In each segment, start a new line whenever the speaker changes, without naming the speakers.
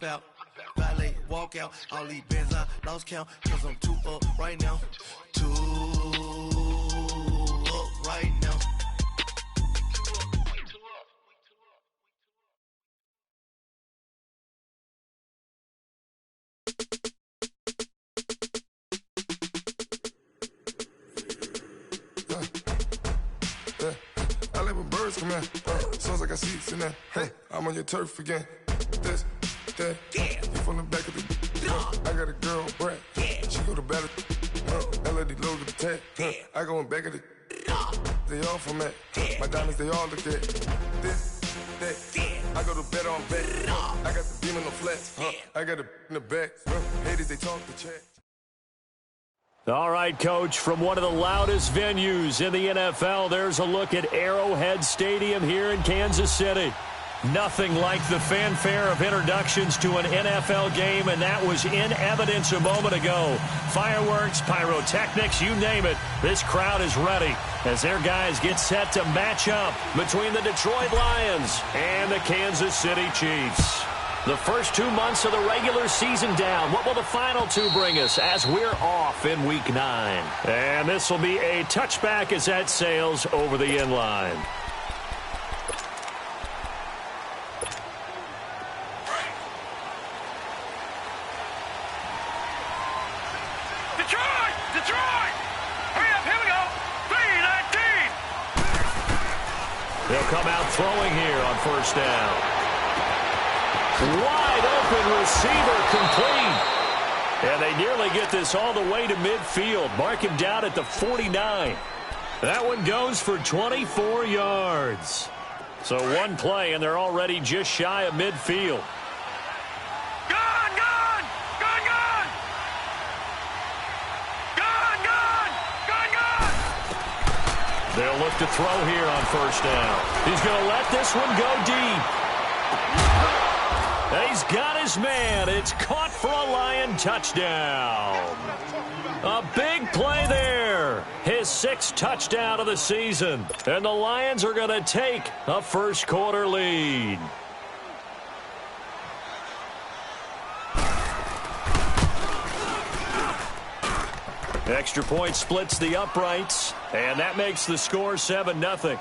out. Valet, walk out. All these bands I lost count. Cause I'm too up right now. Too up right now.
I let my birds come in. Sounds like I see seats in there. Hey, I'm on your turf again. This, that, yeah. You from the back of the. I got a girl, Brad. Yeah. She go to battle. LED logo the tag. Yeah. I go in back of the. They all from that. Yeah. My diamonds, they all look at. This, that. Yeah. I go to bed on back. I got the beam in the flats. I got a in the back. Ladies, they talk the chat.
All right, Coach, from one of the loudest venues in the NFL, there's a look at Arrowhead Stadium here in Kansas City. Nothing like the fanfare of introductions to an NFL game, and that was in evidence a moment ago. Fireworks, pyrotechnics, you name it. This crowd is ready as their guys get set to match up between the Detroit Lions and the Kansas City Chiefs. The first 2 months of the regular season down. What will the final two bring us as we're off in Week 9? And this will be a touchback as that sails over the end line.
Detroit! Hurry up, here we go! 3-19!
They'll come out throwing here on first down. Wide open receiver complete. And they nearly get this all the way to midfield. Mark him down at the 49. That one goes for 24 yards. So one play, and they're already just shy of midfield.
Gun!
They'll look to throw here on first down. He's going to let this one go deep. He's got his man. It's caught for a Lion touchdown. A big play there. His 6th touchdown of the season. And the Lions are going to take a first quarter lead. Extra point splits the uprights, and that makes the score 7-0.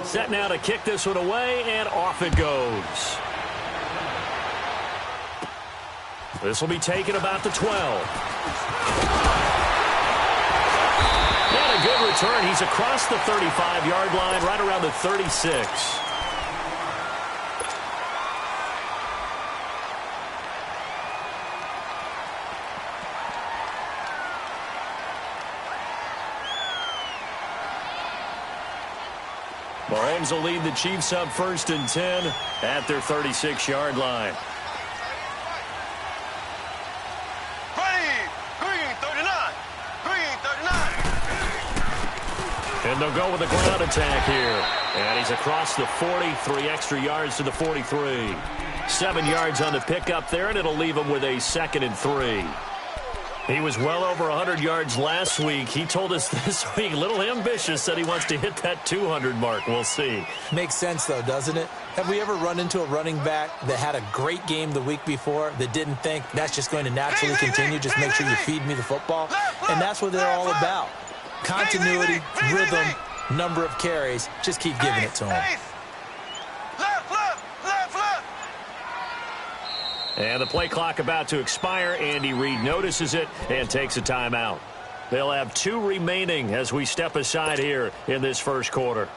Set now to kick this one away, and off it goes. This will be taken about the 12. And a good return. He's across the 35-yard line, right around the 36. Mahomes will lead the Chiefs up 1st and 10 at their 36-yard line.
Green 39.
And they'll go with a ground attack here. And he's across the 40, 3 extra yards to the 43. 7 yards on the pickup there, and it'll leave him with a 2nd and 3. He was well over 100 yards last week. He told us this week, a little ambitious, that he wants to hit that 200 mark. We'll see.
Makes sense, though, doesn't it? Have we ever run into a running back that had a great game the week before that didn't think that's just going to naturally continue? Just make sure you feed me the football. And that's what they're all about. Continuity, rhythm, number of carries. Just keep giving it to him.
And the play clock about to expire. Andy Reid notices it and takes a timeout. They'll have 2 remaining as we step aside here in this first quarter.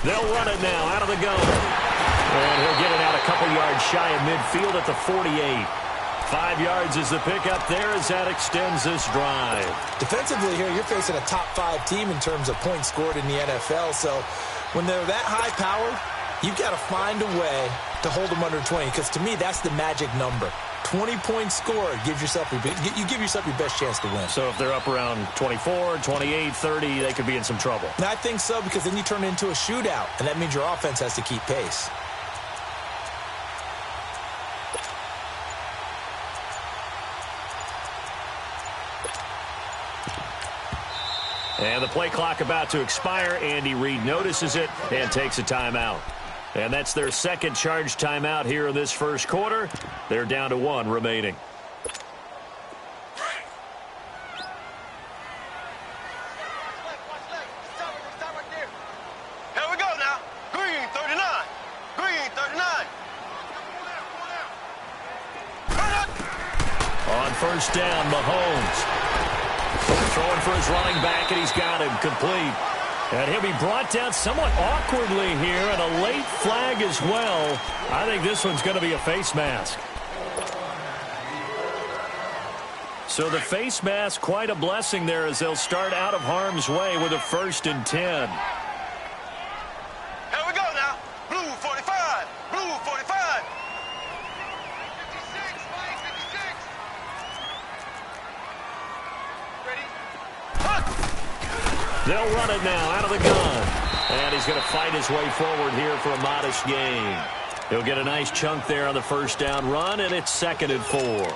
They'll run it now out of the gun. And he'll get it out a couple yards shy of midfield at the 48. 5 yards is the pickup there as that extends this drive.
Defensively here, you're facing a top 5 team in terms of points scored in the NFL, so when they're that high-powered, you've got to find a way to hold them under 20, because to me, that's the magic number. 20-point score, you give yourself your best chance to win.
So if they're up around 24, 28, 30, they could be in some trouble.
And I think so, because then you turn it into a shootout, and that means your offense has to keep pace.
And the play clock about to expire. Andy Reid notices it and takes a timeout. And that's their second charge timeout here in this first quarter. They're down to 1 remaining.
Here we go now. Green 39. Green 39.
On first down, Mahomes. Throwing for his running back, and he's got him complete. And he'll be brought down somewhat awkwardly here, and a late flag as well. I think this one's going to be a face mask. So the face mask, quite a blessing there, as they'll start out of harm's way with a 1st and 10.
Here we go now. Blue 45. Blue 45. 56, Mike, 56. Ready?
They'll run it now out of the gun. And he's going to fight his way forward here for a modest gain. He'll get a nice chunk there on the first down run, and it's 2nd and 4.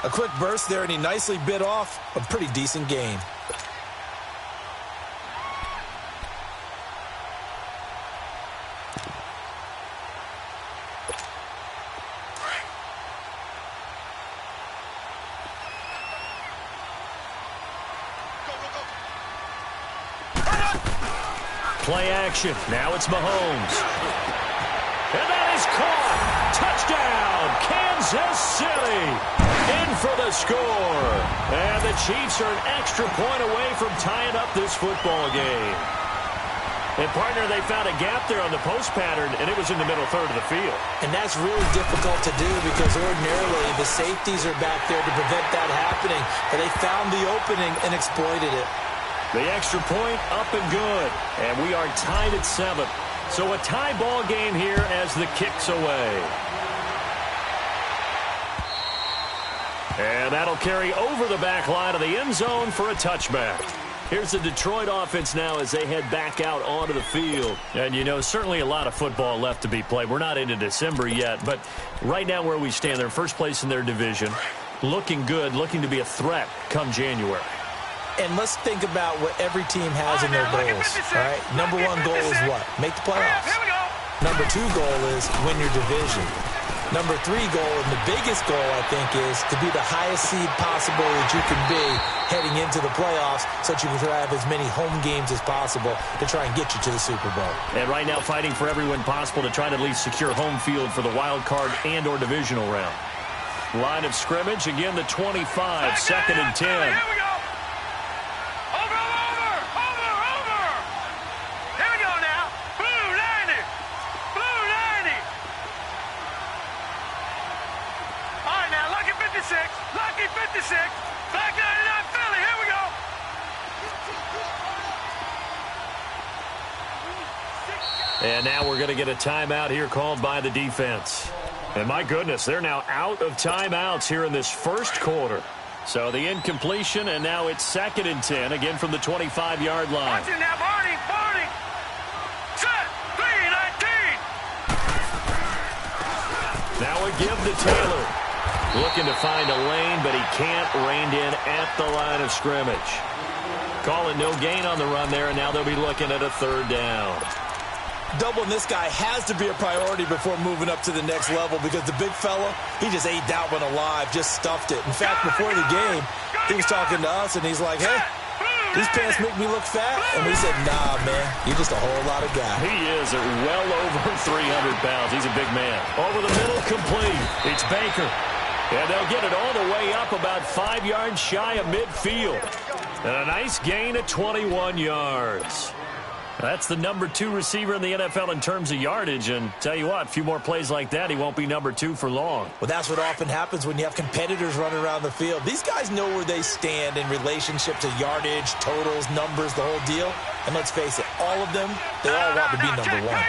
A quick burst there, and he nicely bit off a pretty decent gain.
Play action. Now it's Mahomes. And that is caught. Touchdown, Kansas City. In for the score. And the Chiefs are an extra point away from tying up this football game. And, partner, they found a gap there on the post pattern, and it was in the middle third of the field.
And that's really difficult to do, because ordinarily the safeties are back there to prevent that happening. But they found the opening and exploited it.
The extra point up and good. And we are tied at 7. So a tie ball game here as the kick's away. And that'll carry over the back line of the end zone for a touchback. Here's the Detroit offense now as they head back out onto the field. And, you know, certainly a lot of football left to be played. We're not into December yet, but right now where we stand, they're first place in their division. Looking good, looking to be a threat come January.
And let's think about what every team has in their goals, all right? Number 1 goal is what? Make the playoffs. Number 2 goal is win your division. Number 3 goal, and the biggest goal, I think, is to be the highest seed possible that you can be heading into the playoffs, so that you can have as many home games as possible to try and get you to the Super Bowl.
And right now fighting for every win possible to try to at least secure home field for the wild card and or divisional round. Line of scrimmage, again the 25, 2nd and 10.
Here we go. Lucky 56, back 99 Philly, here we go.
And now we're going to get a timeout here called by the defense. And my goodness, they're now out of timeouts here in this first quarter. So the incompletion, and now it's 2nd and 10, again from the 25-yard line.
Watch it now, Barney. Set, 3-19.
Now a give to Taylor. Looking to find a lane, but he can't. Reined in at the line of scrimmage. Calling no gain on the run there, and now they'll be looking at a 3rd down.
Doubling this guy has to be a priority before moving up to the next level, because the big fella, he just ate that one alive, just stuffed it. In fact, before the game, he was talking to us, and he's like, hey, these pants make me look fat. And we said, nah, man, you're just a whole lot of guy.
He is well over 300 pounds. He's a big man. Over the middle, complete. It's Baker. And they'll get it all the way up about 5 yards shy of midfield. And a nice gain of 21 yards. That's the number 2 receiver in the NFL in terms of yardage. And tell you what, a few more plays like that, he won't be number 2 for long.
Well, that's what often happens when you have competitors running around the field. These guys know where they stand in relationship to yardage, totals, numbers, the whole deal. And let's face it, all of them, they all want to be number one.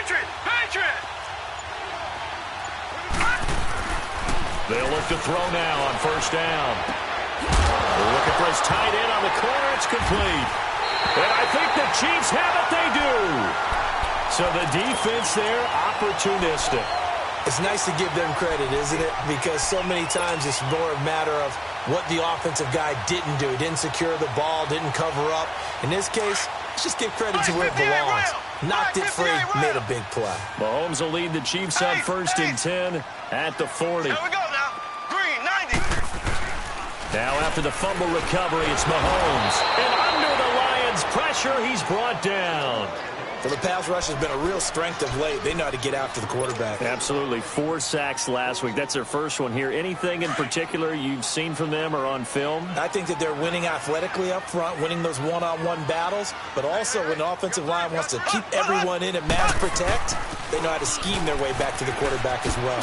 They'll look to throw now on first down. They're looking for his tight end on the corner. It's complete. And I think the Chiefs have it. They do. So the defense there, opportunistic.
It's nice to give them credit, isn't it? Because so many times it's more a matter of what the offensive guy didn't do. He didn't secure the ball, didn't cover up. In this case, let's just give credit to where it belongs. Knocked it free, made a big play.
Mahomes will lead the Chiefs on 1st and 10 at the 40.
Here we go now. Green, 90.
Now after the fumble recovery, it's Mahomes. And under the Lions' pressure, he's brought down.
Well, the pass rush has been a real strength of late. They know how to get after the quarterback.
Absolutely. 4 sacks last week. That's their first one here. Anything in particular you've seen from them or on film?
I think that they're winning athletically up front, winning those one-on-one battles, but also when the offensive line wants to keep everyone in and mass protect, they know how to scheme their way back to the quarterback as well.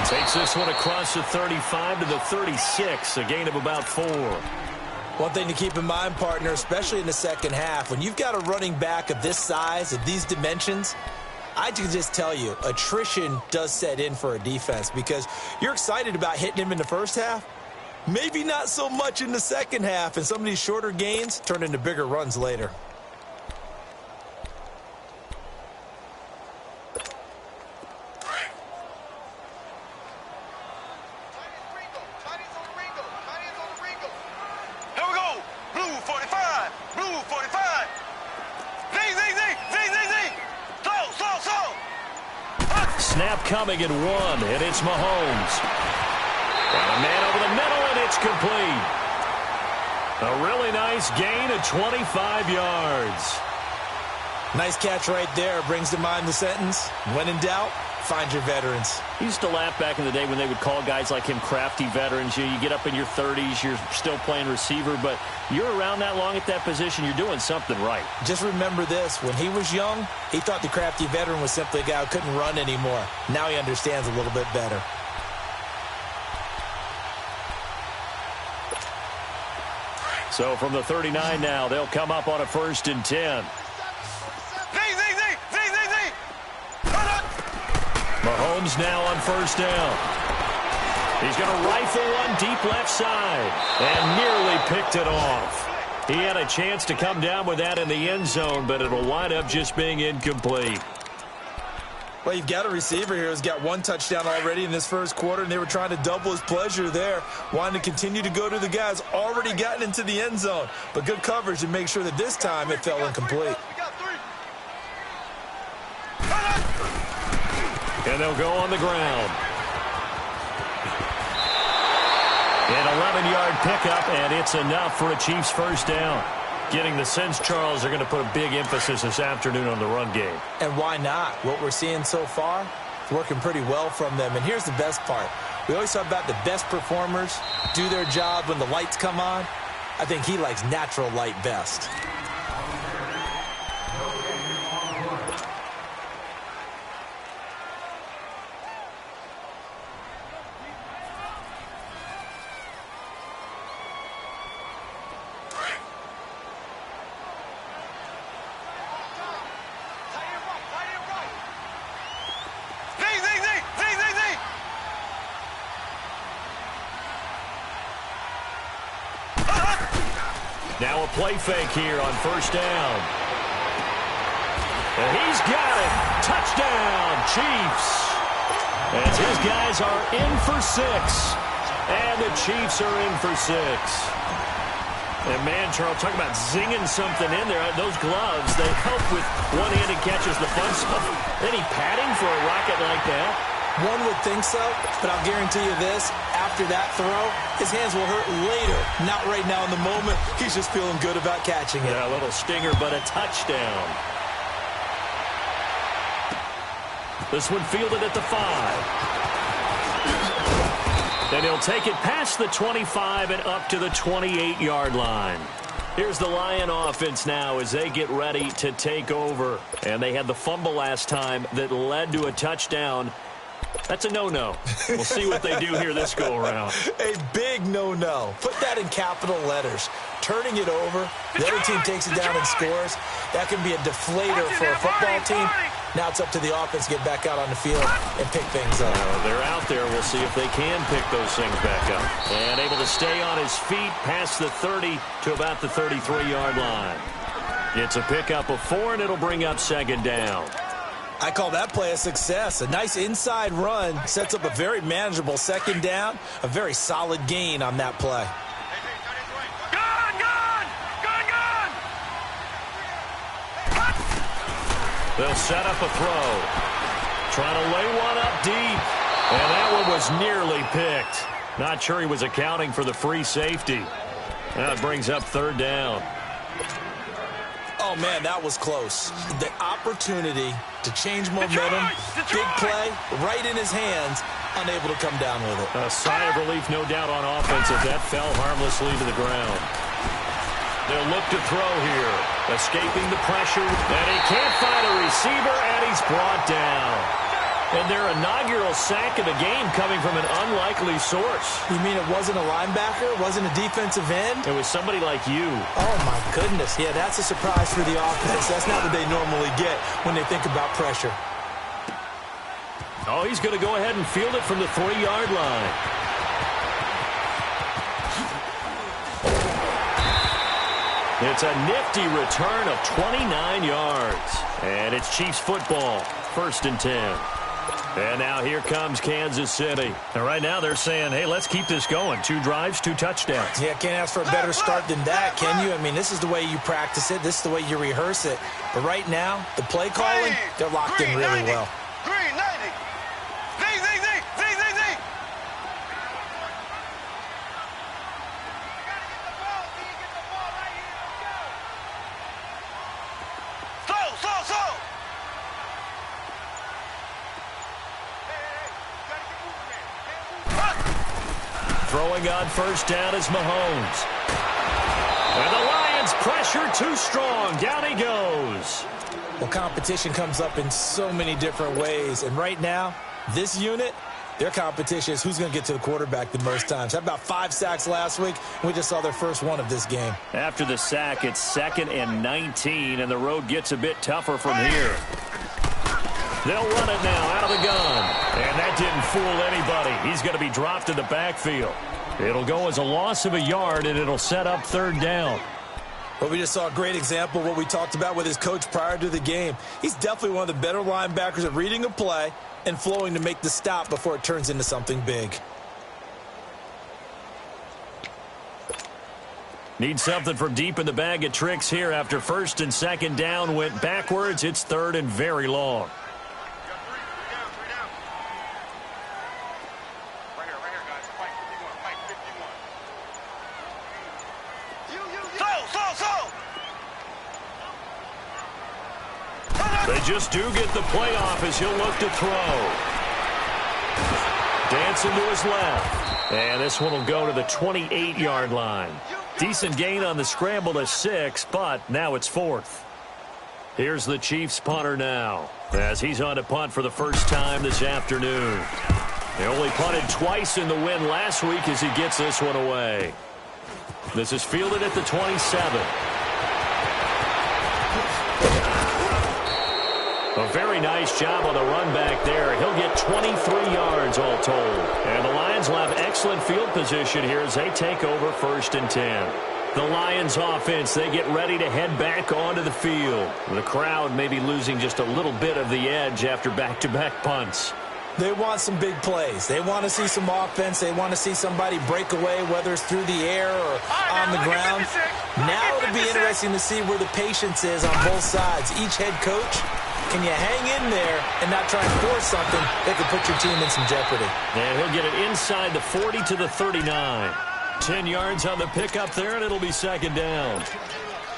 Takes this one across the 35 to the 36, a gain of about 4.
One thing to keep in mind, partner, especially in the second half, when you've got a running back of this size, of these dimensions, I can just tell you, attrition does set in for a defense because you're excited about hitting him in the first half, maybe not so much in the second half, and some of these shorter gains turn into bigger runs later.
Snap coming at 1, and it's Mahomes. Got a man over the middle, and it's complete. A really nice gain of 25 yards.
Nice catch right there. Brings to mind the sentence, when in doubt, find your veterans.
I used to laugh back in the day when they would call guys like him crafty veterans. You get up in your 30s, you're still playing receiver, but you're around that long at that position, you're doing something right.
Just remember this. When he was young, he thought the crafty veteran was simply a guy who couldn't run anymore. Now he understands a little bit better.
So from the 39 now, they'll come up on a 1st and 10. Mahomes now on first down. He's going to rifle one deep left side and nearly picked it off. He had a chance to come down with that in the end zone, but it'll wind up just being incomplete.
Well, you've got a receiver here who's got 1 touchdown already in this first quarter, and they were trying to double his pleasure there, wanting to continue to go to the guys already gotten into the end zone. But good coverage to make sure that this time it fell incomplete.
And they'll go on the ground. An 11-yard pickup, and it's enough for a Chiefs first down. Getting the sense, Charles, they're going to put a big emphasis this afternoon on the run game.
And why not? What we're seeing so far is working pretty well from them. And here's the best part. We always talk about the best performers do their job when the lights come on. I think he likes natural light best.
Now a play fake here on first down. And he's got it. Touchdown, Chiefs. As his guys are in for 6. And the Chiefs are in for 6. And, man, Charles, talk about zinging something in there. Those gloves, they help with one-handed catches, the fun stuff. Any padding for a rocket like that?
One would think so, but I'll guarantee you this. After that throw, his hands will hurt later. Not right now in the moment. He's just feeling good about catching it.
Yeah, a little stinger, but a touchdown. This one fielded at the 5. And he'll take it past the 25 and up to the 28-yard line. Here's the Lion offense now as they get ready to take over. And they had the fumble last time that led to a touchdown. That's a no-no. We'll see what they do here this go-around.
A big no-no. Put that in capital letters. Turning it over, the other team takes it down and scores. That can be a deflator for a football team. Now it's up to the offense to get back out on the field and pick things up.
They're out there. We'll see if they can pick those things back up. And able to stay on his feet past the 30 to about the 33-yard line. It's a pickup of 4, and it'll bring up second down.
I call that play a success. A nice inside run sets up a very manageable second down. A very solid gain on that play.
They'll set up a throw. Trying to lay one up deep. And that one was nearly picked. Not sure he was accounting for the free safety. That brings up third down.
Oh, man, that was close. The opportunity to change momentum, big play, right in his hands, unable to come down with it.
A sigh of relief, no doubt, on offense if that fell harmlessly to the ground. They'll look to throw here. Escaping the pressure. And he can't find a receiver, and he's brought down. And their inaugural sack of the game coming from an unlikely source.
You mean it wasn't a linebacker? It wasn't a defensive end?
It was somebody like you.
Oh, my goodness. Yeah, that's a surprise for the offense. That's not what they normally get when they think about pressure.
Oh, he's going to go ahead and field it from the 3-yard line. It's a nifty return of 29 yards. And it's Chiefs football, 1st and 10. And now here comes Kansas City. And right now they're saying, hey, let's keep this going. 2 drives, 2 touchdowns.
Yeah, can't ask for a better start than that, can you? I mean, this is the way you practice it. This is the way you rehearse it. But right now, the play calling, they're locked in really well.
Throwing on first down is Mahomes. And the Lions pressure too strong. Down he goes.
Well, competition comes up in so many different ways. And right now, this unit, their competition is who's going to get to the quarterback the most times. How about 5 sacks last week? We just saw their first one of this game.
After the sack, it's 2nd and 19, and the road gets a bit tougher from here. They'll run it now out of the gun. And that didn't fool anybody. He's going to be dropped in the backfield. It'll go as a loss of a yard, and it'll set up 3rd down.
Well, we just saw a great example of what we talked about with his coach prior to the game. He's definitely one of the better linebackers at reading a play and flowing to make the stop before it turns into something big.
Need something from deep in the bag of tricks here after 1st and 2nd down went backwards. It's 3rd and very long. They just do get the playoff as he'll look to throw. Dancing to his left. And this one will go to the 28-yard line. Decent gain on the scramble to 6, but now it's 4th. Here's the Chiefs punter now, as he's on to punt for the first time this afternoon. They only punted twice in the win last week as he gets this one away. This is fielded at the 27. A very nice job on the run back there. He'll get 23 yards all told. And the Lions will have excellent field position here as they take over 1st and 10. The Lions offense, they get ready to head back onto the field. The crowd may be losing just a little bit of the edge after back-to-back punts.
They want some big plays. They want to see some offense. They want to see somebody break away, whether it's through the air or on the ground. Now it'll be interesting to see where the patience is on both sides. Each head coach, can you hang in there and not try and force something that could put your team in some jeopardy?
And he'll get it inside the 40 to the 39. 10 yards on the pickup there, and it'll be 2nd down.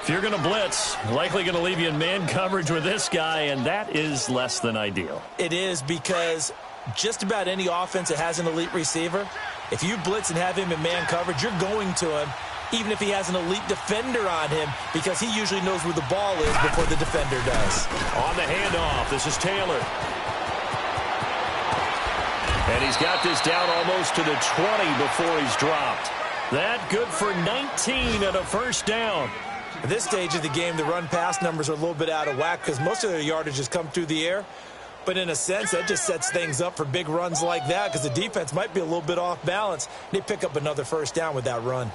If you're going to blitz, likely going to leave you in man coverage with this guy, and that is less than ideal.
It is, because just about any offense that has an elite receiver, if you blitz and have him in man coverage, you're going to him, even if he has an elite defender on him, because he usually knows where the ball is before the defender does.
On the handoff, this is Taylor. And he's got this down almost to the 20 before he's dropped. That good for 19 and a first down.
At this stage of the game, the run-pass numbers are a little bit out of whack because most of their yardage has come through the air. But in a sense, that just sets things up for big runs like that because the defense might be a little bit off balance. They pick up another first down with that run.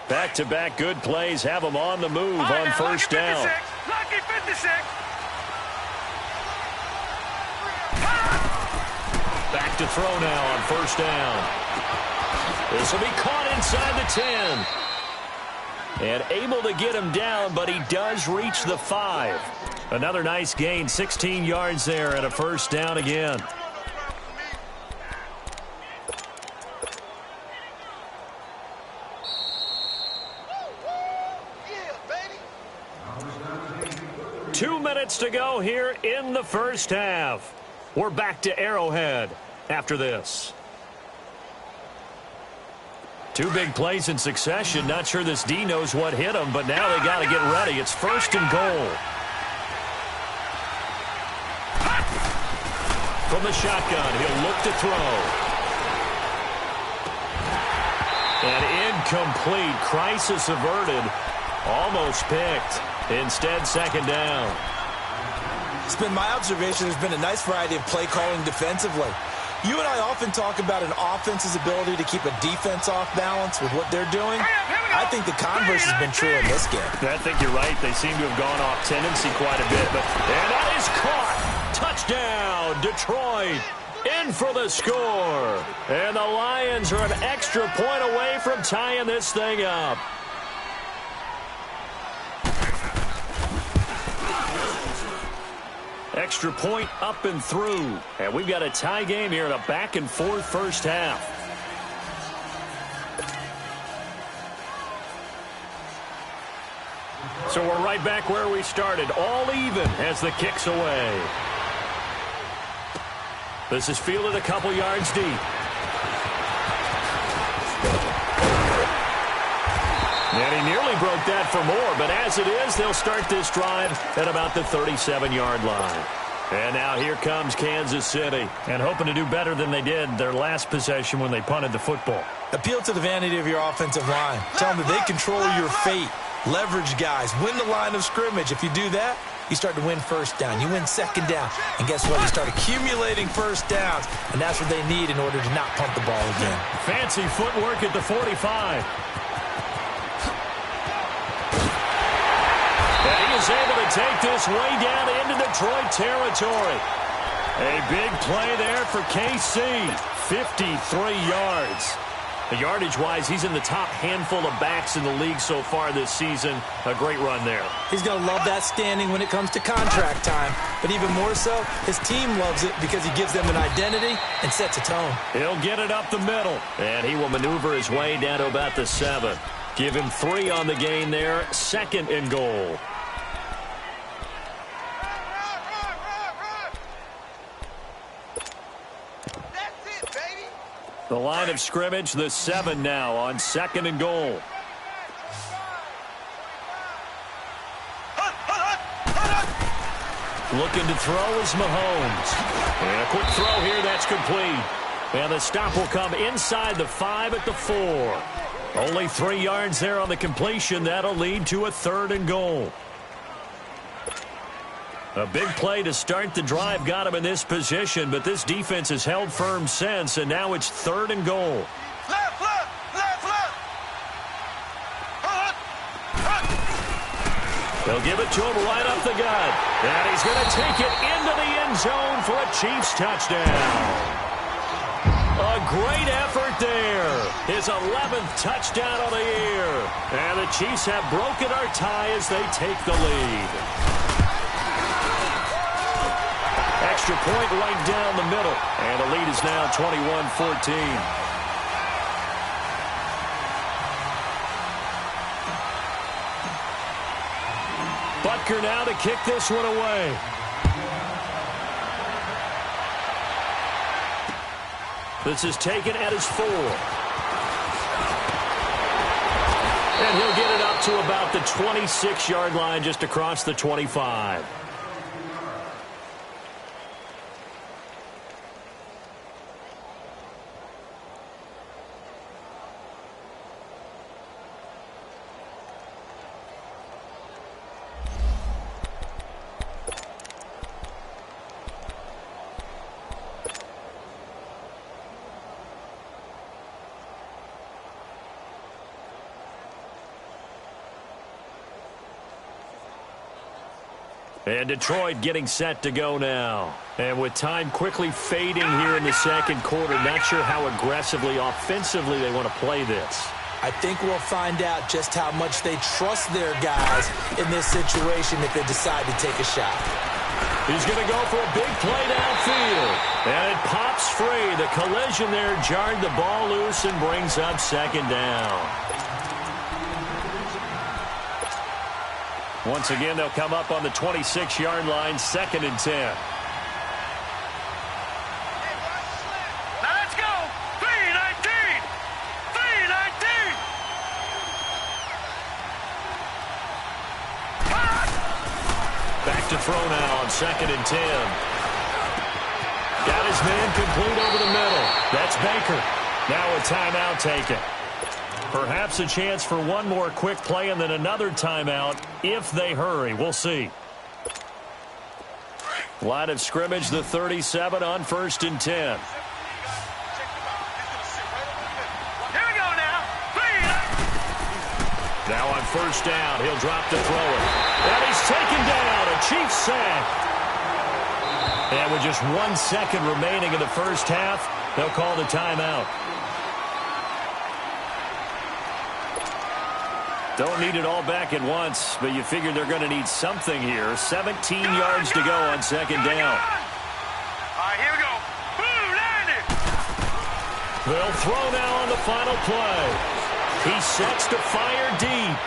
Back-to-back good plays have them on the move on first down.
Lucky 56.
Back to throw now on first down. This will be caught inside the 10. And able to get him down, but he does reach the 5. Another nice gain, 16 yards there and a first down again.
Yeah,
2 minutes to go here in the first half. We're back to Arrowhead after this. 2 big plays in succession. Not sure this D knows what hit him, but now they got to get ready. It's first and goal. From the shotgun, he'll look to throw. And incomplete. Crisis averted. Almost picked. Instead, second down.
It's been my observation there's been a nice variety of play calling defensively. You and I often talk about an offense's ability to keep a defense off balance with what they're doing. I think the converse has been true in this game.
I think you're right. They seem to have gone off tendency quite a bit. And that is caught. Touchdown, Detroit. In for the score. And the Lions are an extra point away from tying this thing up. Extra point up and through. And we've got a tie game here in a back-and-forth first half. So we're right back where we started. All even as the kick's away. This is fielded a couple yards deep. And he nearly broke that for more, but as it is, they'll start this drive at about the 37-yard line. And now here comes Kansas City, and hoping to do better than they did their last possession when they punted the football.
Appeal to the vanity of your offensive line. Tell them that they control your fate. Leverage guys. Win the line of scrimmage. If you do that, you start to win first down. You win second down. And guess what? You start accumulating first downs, and that's what they need in order to not punt the ball again. Fancy footwork at the 45.
Is able to take this way down into Detroit territory. A big play there for KC. 53 yards. Yardage-wise, he's in the top handful of backs in the league so far this season. A great run there.
He's going to love that standing when it comes to contract time. But even more so, his team loves it because he gives them an identity and sets a tone.
He'll get it up the middle. And he will maneuver his way down to about the 7. Give him 3 on the gain there. Second and goal. The line of scrimmage, the 7 now on second and goal. Looking to throw is Mahomes. And a quick throw here, that's complete. And the stop will come inside the 5 at the 4. Only 3 yards there on the completion. That'll lead to a third and goal. A big play to start the drive got him in this position, but this defense has held firm since, and now it's third and goal.
Left.
They'll give it to him right up the gut. And he's going to take it into the end zone for a Chiefs touchdown. A great effort there. His 11th touchdown of the year. And the Chiefs have broken our tie as they take the lead. Extra point right down the middle. And the lead is now 21-14. Butker now to kick this one away. This is taken at his 4. And he'll get it up to about the 26-yard line, just across the 25. And Detroit getting set to go now. And with time quickly fading here in the second quarter, not sure how aggressively, offensively they want to play this.
I think we'll find out just how much they trust their guys in this situation if they decide to take a shot.
He's going to go for a big play downfield. And it pops free. The collision there jarred the ball loose and brings up second down. Once again, they'll come up on the 26-yard line, 2nd and 10.
Now let's go. 3-19. 3-19.
Back to throw now on 2nd and 10. Got his man complete over the middle. That's Baker. Now a timeout taken. Perhaps a chance for one more quick play and then another timeout if they hurry. We'll see. Line of scrimmage, the 37 on 1st and 10.
Here we go now.
Now on 1st down, he'll drop to throw it. And he's taken down. A Chiefs sack. And with just 1 second remaining in the first half, they'll call the timeout. Don't need it all back at once, but you figure they're going to need something here. 17 yards to go on 2nd down.
All right, here we go. Boom, landed.
They'll throw now on the final play. He sets to fire deep.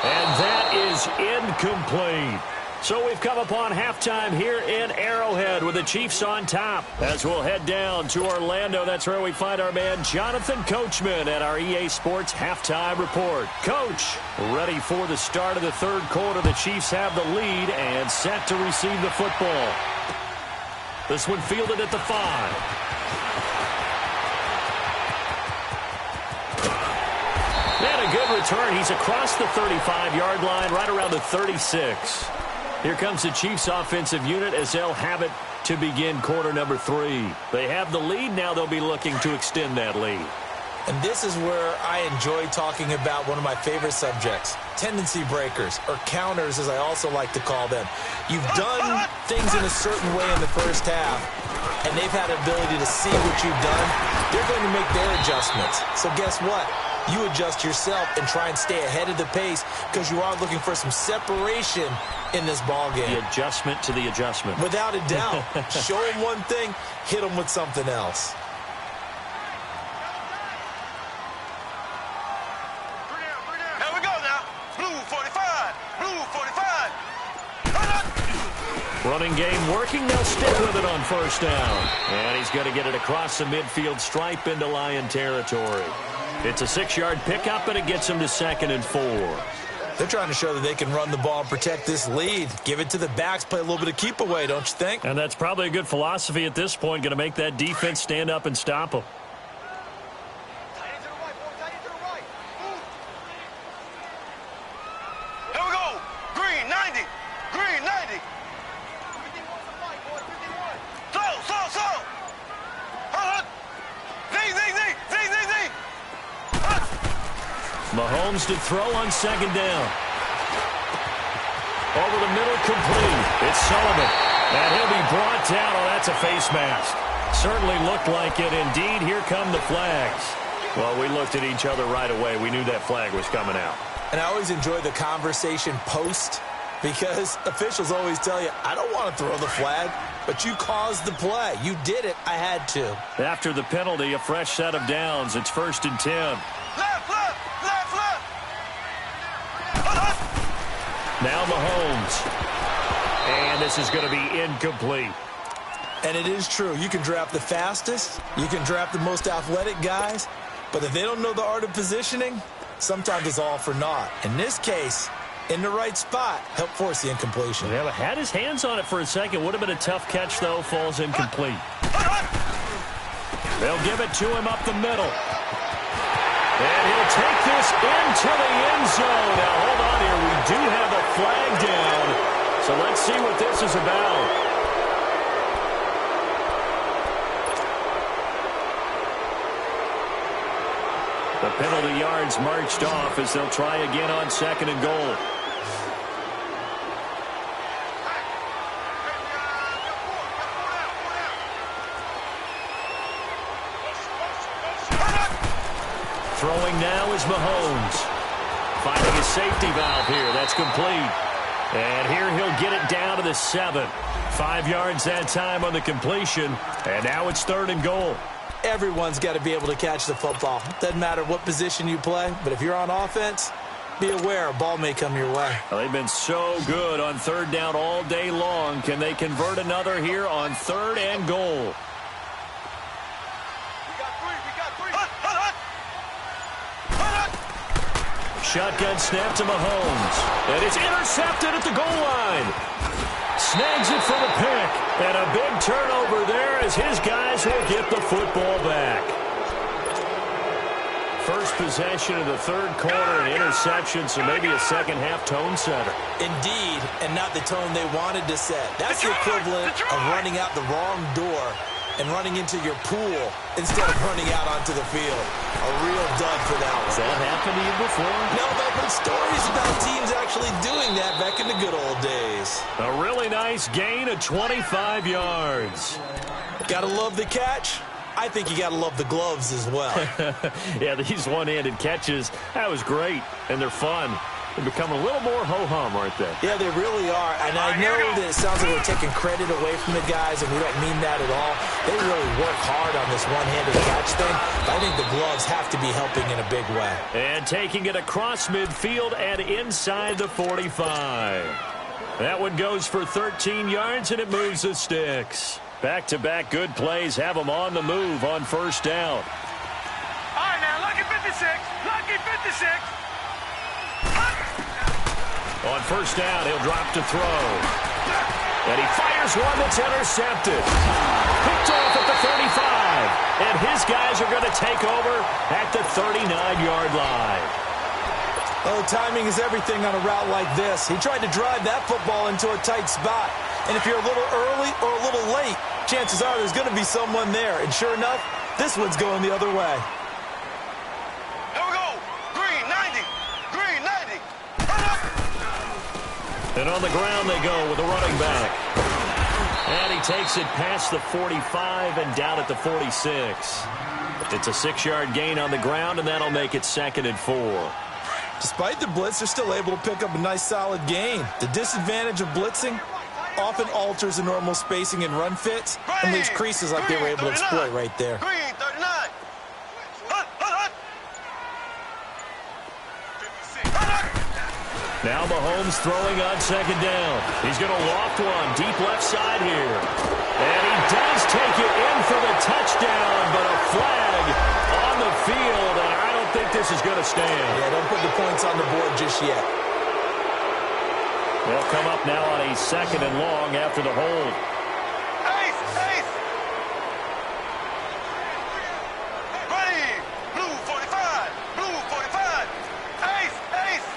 And that is incomplete. So we've come upon halftime here in Arrowhead with the Chiefs on top. As we'll head down to Orlando, that's where we find our man Jonathan Coachman at our EA Sports Halftime Report. Coach, ready for the start of the third quarter. The Chiefs have the lead and set to receive the football. This one fielded at the 5. And a good return. He's across the 35-yard line, right around the 36. Here comes the Chiefs offensive unit as they'll have it to begin quarter number 3. They have the lead. Now they'll be looking to extend that lead.
And this is where I enjoy talking about one of my favorite subjects, tendency breakers, or counters as I also like to call them. You've done things in a certain way in the first half, and they've had the ability to see what you've done. They're going to make their adjustments. So guess what? You adjust yourself and try and stay ahead of the pace because you are looking for some separation in this ball game.
The adjustment to the adjustment.
Without a doubt. Show them one thing, hit them with something else.
Here we go now. Blue 45. Blue 45.
Running game working. They'll stick with it on 1st down. And he's going to get it across the midfield stripe into Lion territory. It's a 6-yard pickup, and it gets him to 2nd and 4.
They're trying to show that they can run the ball and protect this lead. Give it to the backs, play a little bit of keep away, don't you think?
And that's probably a good philosophy at this point, going to make that defense stand up and stop them.
Here we go. Green 90. Green 90. Slow.
Mahomes to throw on 2nd down. Over the middle, complete. It's Sullivan. And he'll be brought down. Oh, that's a face mask. Certainly looked like it. Indeed, here come the flags. Well, we looked at each other right away. We knew that flag was coming out.
And I always enjoy the conversation post because officials always tell you, I don't want to throw the flag, but you caused the play. You did it. I had to.
After the penalty, a fresh set of downs. It's 1st and 10.
Left.
Now Mahomes. And this is going to be incomplete.
And it is true. You can draft the fastest. You can draft the most athletic guys. But if they don't know the art of positioning, sometimes it's all for naught. In this case, in the right spot, helped force the incompletion.
Yeah, but had his hands on it for a second. Would have been a tough catch, though. Falls incomplete. They'll give it to him up the middle. And he'll take this into the end zone. Now, hold on here. We do have a flag down. So let's see what this is about. The penalty yards marched off as they'll try again on 2nd and goal. Throwing now is Mahomes. Finding a safety valve here. That's complete. And here he'll get it down to the 7. 5 yards that time on the completion. And now it's 3rd and goal.
Everyone's got to be able to catch the football. Doesn't matter what position you play, but if you're on offense, be aware a ball may come your way.
Well, they've been so good on 3rd down all day long. Can they convert another here on 3rd and goal? Shotgun snap to Mahomes. And it's intercepted at the goal line. Snags it for the pick. And a big turnover there as his guys will get the football back. First possession of the 3rd quarter, an interception, so maybe a second-half tone setter.
Indeed, and not the tone they wanted to set. That's the equivalent of running out the wrong door and running into your pool instead of running out onto the field. A real dud for that one.
Has that happened to you before?
No, but I've heard stories about teams actually doing that back in the good old days.
A really nice gain of 25 yards.
Gotta love the catch. I think you gotta love the gloves as well.
Yeah, these one-handed catches, that was great, and they're fun. They become a little more ho-hum, aren't they?
Yeah, they really are. And I know that it sounds like we're taking credit away from the guys, and we don't mean that at all. They really work hard on this one-handed catch thing, but I think the gloves have to be helping in a big way.
And taking it across midfield and inside the 45. That one goes for 13 yards, and it moves the sticks. Back-to-back good plays have them on the move on 1st down.
All right, now, lucky 56. Lucky 56.
On 1st down, he'll drop to throw. And he fires one that's intercepted. Picked off at the 35. And his guys are going to take over at the 39-yard line.
Oh, timing is everything on a route like this. He tried to drive that football into a tight spot. And if you're a little early or a little late, chances are there's going to be someone there. And sure enough, this one's going the other way.
Here we go. Green 90. Green 90.
And on the ground they go with the running back. And he takes it past the 45 and down at the 46. It's a 6-yard gain on the ground, and that'll make it 2nd and 4.
Despite the blitz, they're still able to pick up a nice, solid gain. The disadvantage of blitzing often alters the normal spacing and run fits and leaves creases like they were able to exploit right there.
Green 39.
Now Mahomes throwing on 2nd down. He's going to loft one deep left side here. And he does take it in for the touchdown, but a flag on the field, and I don't think this is going to stand.
Yeah, don't put the points on the board just yet.
They'll come up now on a 2nd and long after the hold.
Ace, ace. Ready. Blue 45. Blue 45. Ace, ace.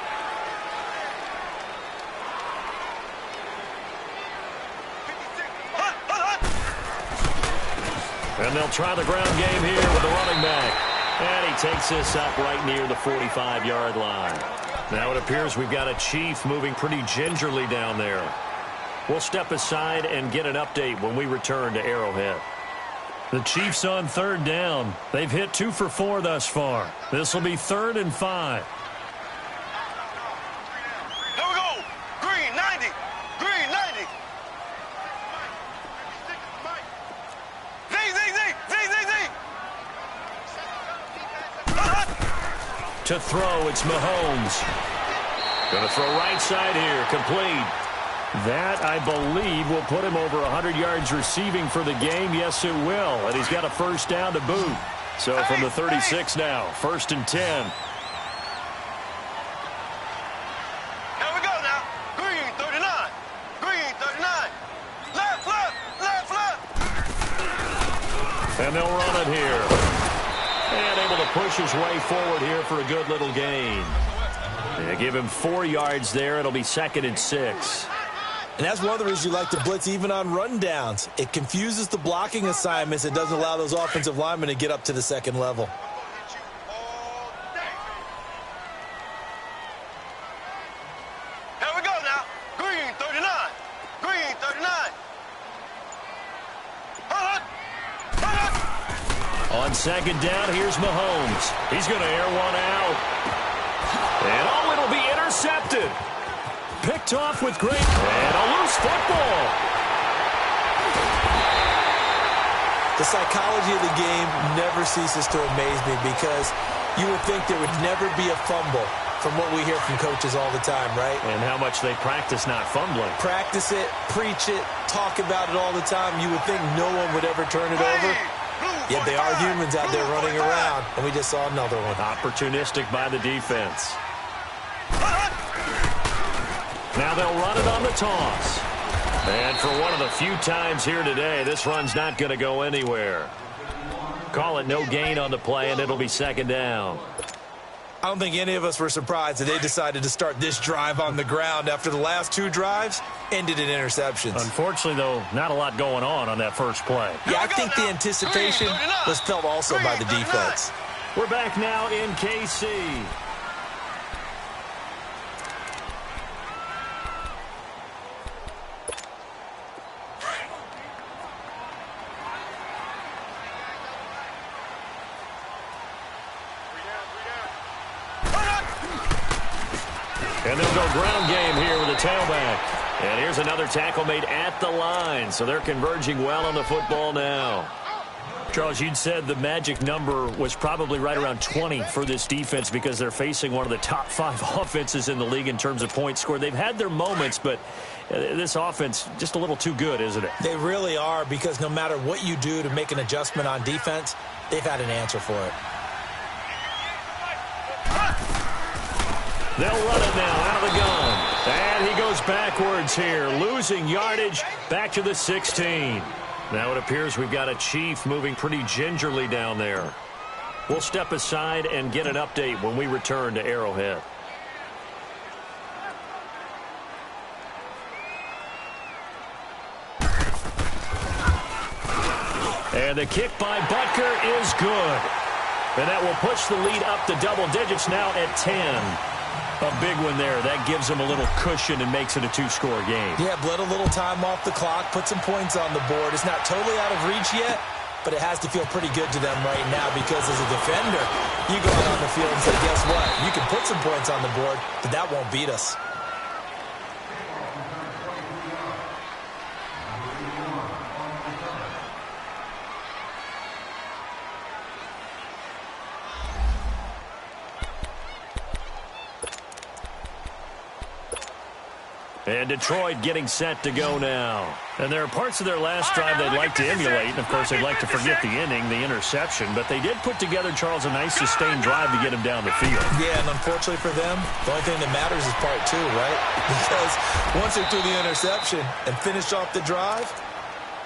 And they'll try the ground game here with the running back. And he takes this up right near the 45-yard line. Now it appears we've got a Chief moving pretty gingerly down there. We'll step aside and get an update when we return to Arrowhead. The Chiefs on 3rd down. They've hit 2 for 4 thus far. This will be 3rd and 5.
Here we go. Green 90. Green 90. Zing, zing, zing. Zing, zing, zing.
To throw, it's Mahomes. Going to throw right side here, complete. That, I believe, will put him over 100 yards receiving for the game. Yes, it will. And he's got a 1st down to boot. So from the 36 now, 1st and 10.
Here we go now. Green 39. Green 39. Left, left, left, left.
And they'll run it here. And able to push his way forward here for a good little gain. They give him 4 yards there. It'll be 2nd and 6.
And that's one of the reasons you like to blitz even on rundowns. It confuses the blocking assignments. It doesn't allow those offensive linemen to get up to the second level.
Here we go now. Green 39. Green 39. Hold on.
On 2nd down, here's Mahomes. He's going to air one out. And oh, it'll be intercepted. Picked off with great, and a loose football.
The psychology of the game never ceases to amaze me because you would think there would never be a fumble from what we hear from coaches all the time, right?
And how much they practice not fumbling.
Practice it, preach it, talk about it all the time. You would think no one would ever turn it over. Yet they are humans out there running around, and we just saw another one.
Opportunistic by the defense. Now they'll run it on the toss. And for one of the few times here today, this run's not going to go anywhere. Call it no gain on the play, and it'll be 2nd down.
I don't think any of us were surprised that they decided to start this drive on the ground after the last 2 drives ended in interceptions.
Unfortunately, though, not a lot going on that first play.
Yeah, I think the anticipation was felt also by the defense.
We're back now in KC. And they'll go ground game here with a tailback. And here's another tackle made at the line. So they're converging well on the football now. Charles, you'd said the magic number was probably right around 20 for this defense because they're facing one of the top 5 offenses in the league in terms of points scored. They've had their moments, but this offense just a little too good, isn't it?
They really are, because no matter what you do to make an adjustment on defense, they've had an answer for it.
They'll run it now out of the gun. And he goes backwards here, losing yardage back to the 16. Now it appears we've got a Chief moving pretty gingerly down there. We'll step aside and get an update when we return to Arrowhead. And the kick by Butker is good. And that will push the lead up to double digits now at 10. A big one there. That gives them a little cushion and makes it a 2-score game.
Yeah, bled a little time off the clock, put some points on the board. It's not totally out of reach yet, but it has to feel pretty good to them right now because as a defender, you go out on the field and say, guess what? You can put some points on the board, but that won't beat us.
And Detroit getting set to go now. And there are parts of their last drive they'd like to emulate. And, of course, they'd like to forget the inning, the interception. But they did put together, Charles, a nice sustained drive to get him down the field.
Yeah, and unfortunately for them, the only thing that matters is part 2, right? Because once they threw the interception and finished off the drive,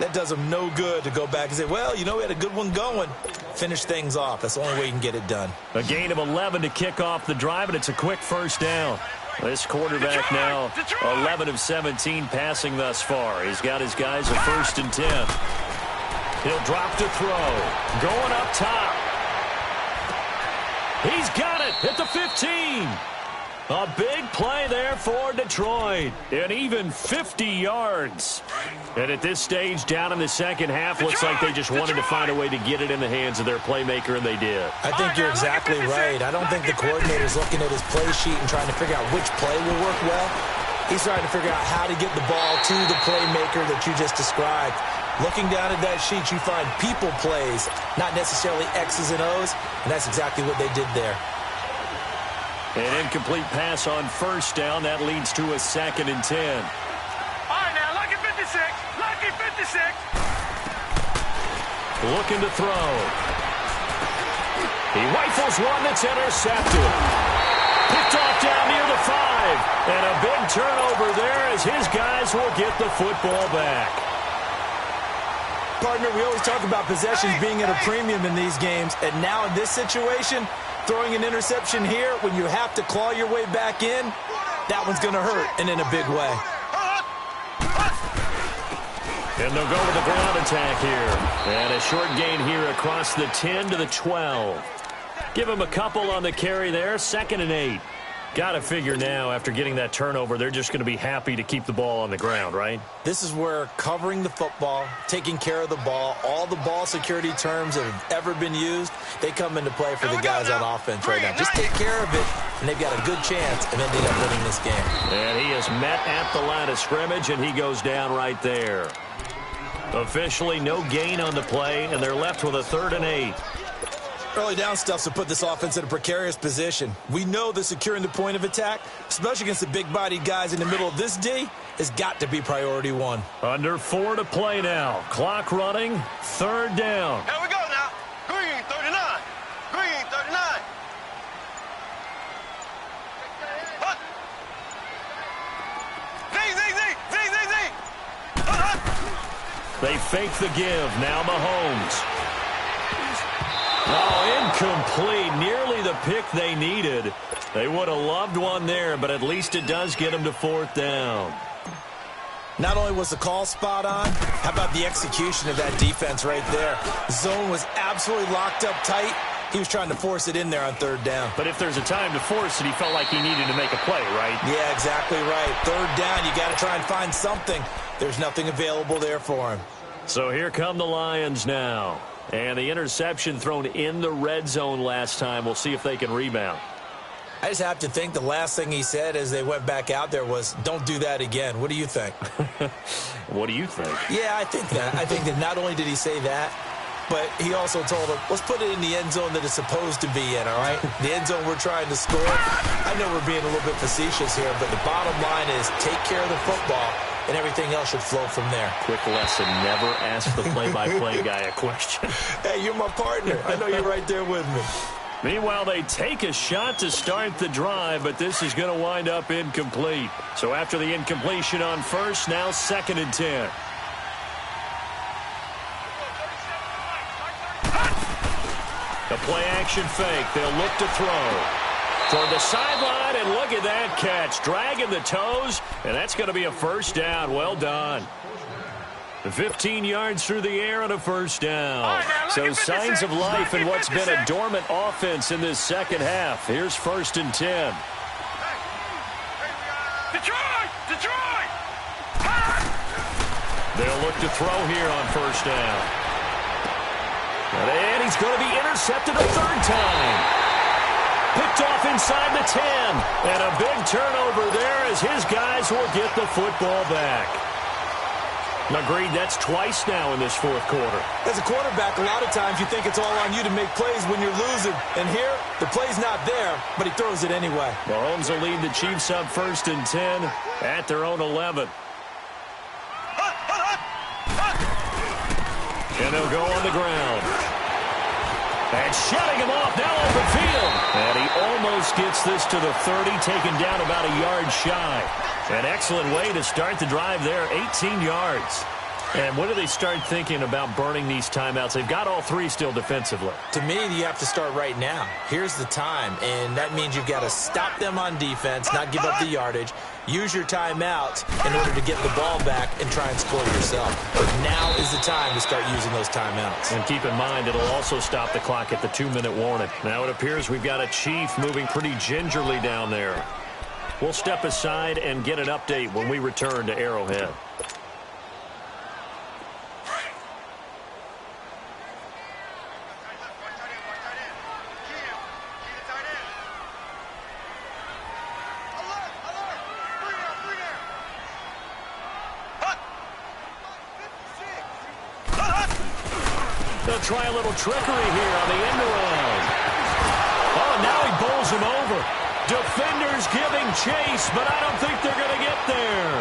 that does them no good to go back and say, well, you know, we had a good one going. Finish things off. That's the only way you can get it done. A
gain of 11 to kick off the drive, and it's a quick first down. This quarterback now 11 of 17 passing thus far. He's got his guys a 1st and 10. He'll drop to throw. Going up top. He's got it at the 15. A big play there for Detroit. And even 50 yards. And at this stage, down in the second half, looks like they just wanted to find a way to get it in the hands of their playmaker, and they did.
I think you're exactly right. I don't think the coordinator's looking at his play sheet and trying to figure out which play will work well. He's trying to figure out how to get the ball to the playmaker that you just described. Looking down at that sheet, you find people plays, not necessarily X's and O's, and that's exactly what they did there.
An incomplete pass on first down. That leads to a 2nd and 10.
All right, now, lucky 56. Lucky 56.
Looking to throw. He rifles one that's intercepted. Picked off down near the 5. And a big turnover there as his guys will get the football back.
Partner, we always talk about possessions being at a premium in these games. And now in this situation, throwing an interception here when you have to claw your way back in, that one's going to hurt, and in a big way.
And they'll go with the ground attack here. And a short gain here across the 10 to the 12. Give him a couple on the carry there. 2nd and 8. Got to figure now, after getting that turnover, they're just going to be happy to keep the ball on the ground, right?
This is where covering the football, taking care of the ball, all the ball security terms that have ever been used, they come into play for the guys on offense right now. Just take care of it, and they've got a good chance of ending up winning this game.
And he is met at the line of scrimmage, and he goes down right there. Officially no gain on the play, and they're left with a 3rd and 8.
Early down stuff to put this offense in a precarious position. We know that securing the point of attack, especially against the big-bodied guys in the middle of this D, has got to be priority 1.
Under 4 to play now. Clock running. 3rd down.
Here we go now. Green 39. Green 39. Hut. Z. Hut.
They fake the give. Now Mahomes. Oh, incomplete. Nearly the pick they needed. They would have loved one there, but at least it does get them to 4th down.
Not only was the call spot on, how about the execution of that defense right there? Zone was absolutely locked up tight. He was trying to force it in there on 3rd down.
But if there's a time to force it, he felt like he needed to make a play, right?
Yeah, exactly right. 3rd down, you got to try and find something. There's nothing available there for him.
So here come the Lions now. And the interception thrown in the red zone last time. We'll see if they can rebound.
I just have to think the last thing he said as they went back out there was, don't do that again. What do you think?
What do you think?
Yeah, I think that. I think that not only did he say that, but he also told them, let's put it in the end zone that it's supposed to be in, all right? The end zone we're trying to score. I know we're being a little bit facetious here, but the bottom line is take care of the football, and everything else should flow from there.
Quick lesson, never ask the play-by-play guy a question.
Hey, you're my partner. I know you're right there with me.
Meanwhile, they take a shot to start the drive, but this is going to wind up incomplete. So after the incompletion on 1st, now 2nd and 10. The play-action fake. They'll look to throw. Toward the sideline, and look at that catch. Dragging the toes, and that's going to be a 1st down. Well done. 15 yards through the air and a 1st down.
Right,
so signs of life in what's been a dormant offense in this 2nd half. Here's 1st and 10.
Detroit!
They'll look to throw here on 1st down. And he's going to be intercepted a 3rd time. Picked off inside the 10. And a big turnover there as his guys will get the football back. Agreed, that's twice now in this 4th quarter.
As a quarterback, a lot of times you think it's all on you to make plays when you're losing. And here, the play's not there, but he throws it anyway.
Mahomes will lead the Chiefs up 1st and 10 at their own 11. And they'll go on the ground. And shutting him off now open field. And he almost gets this to the 30, taken down about a yard shy. An excellent way to start the drive there, 18 yards. And when do they start thinking about burning these timeouts? They've got all 3 still defensively.
To me, you have to start right now. Here's the time, and that means you've got to stop them on defense, not give up the yardage, use your timeouts in order to get the ball back and try and score yourself. But now is the time to start using those timeouts.
And keep in mind, it'll also stop the clock at the 2-minute warning. Now it appears we've got a Chief moving pretty gingerly down there. We'll step aside and get an update when we return to Arrowhead. They'll try a little trickery here on the end around. Oh, now he bowls him over. Defenders giving chase, but I don't think they're going to get there.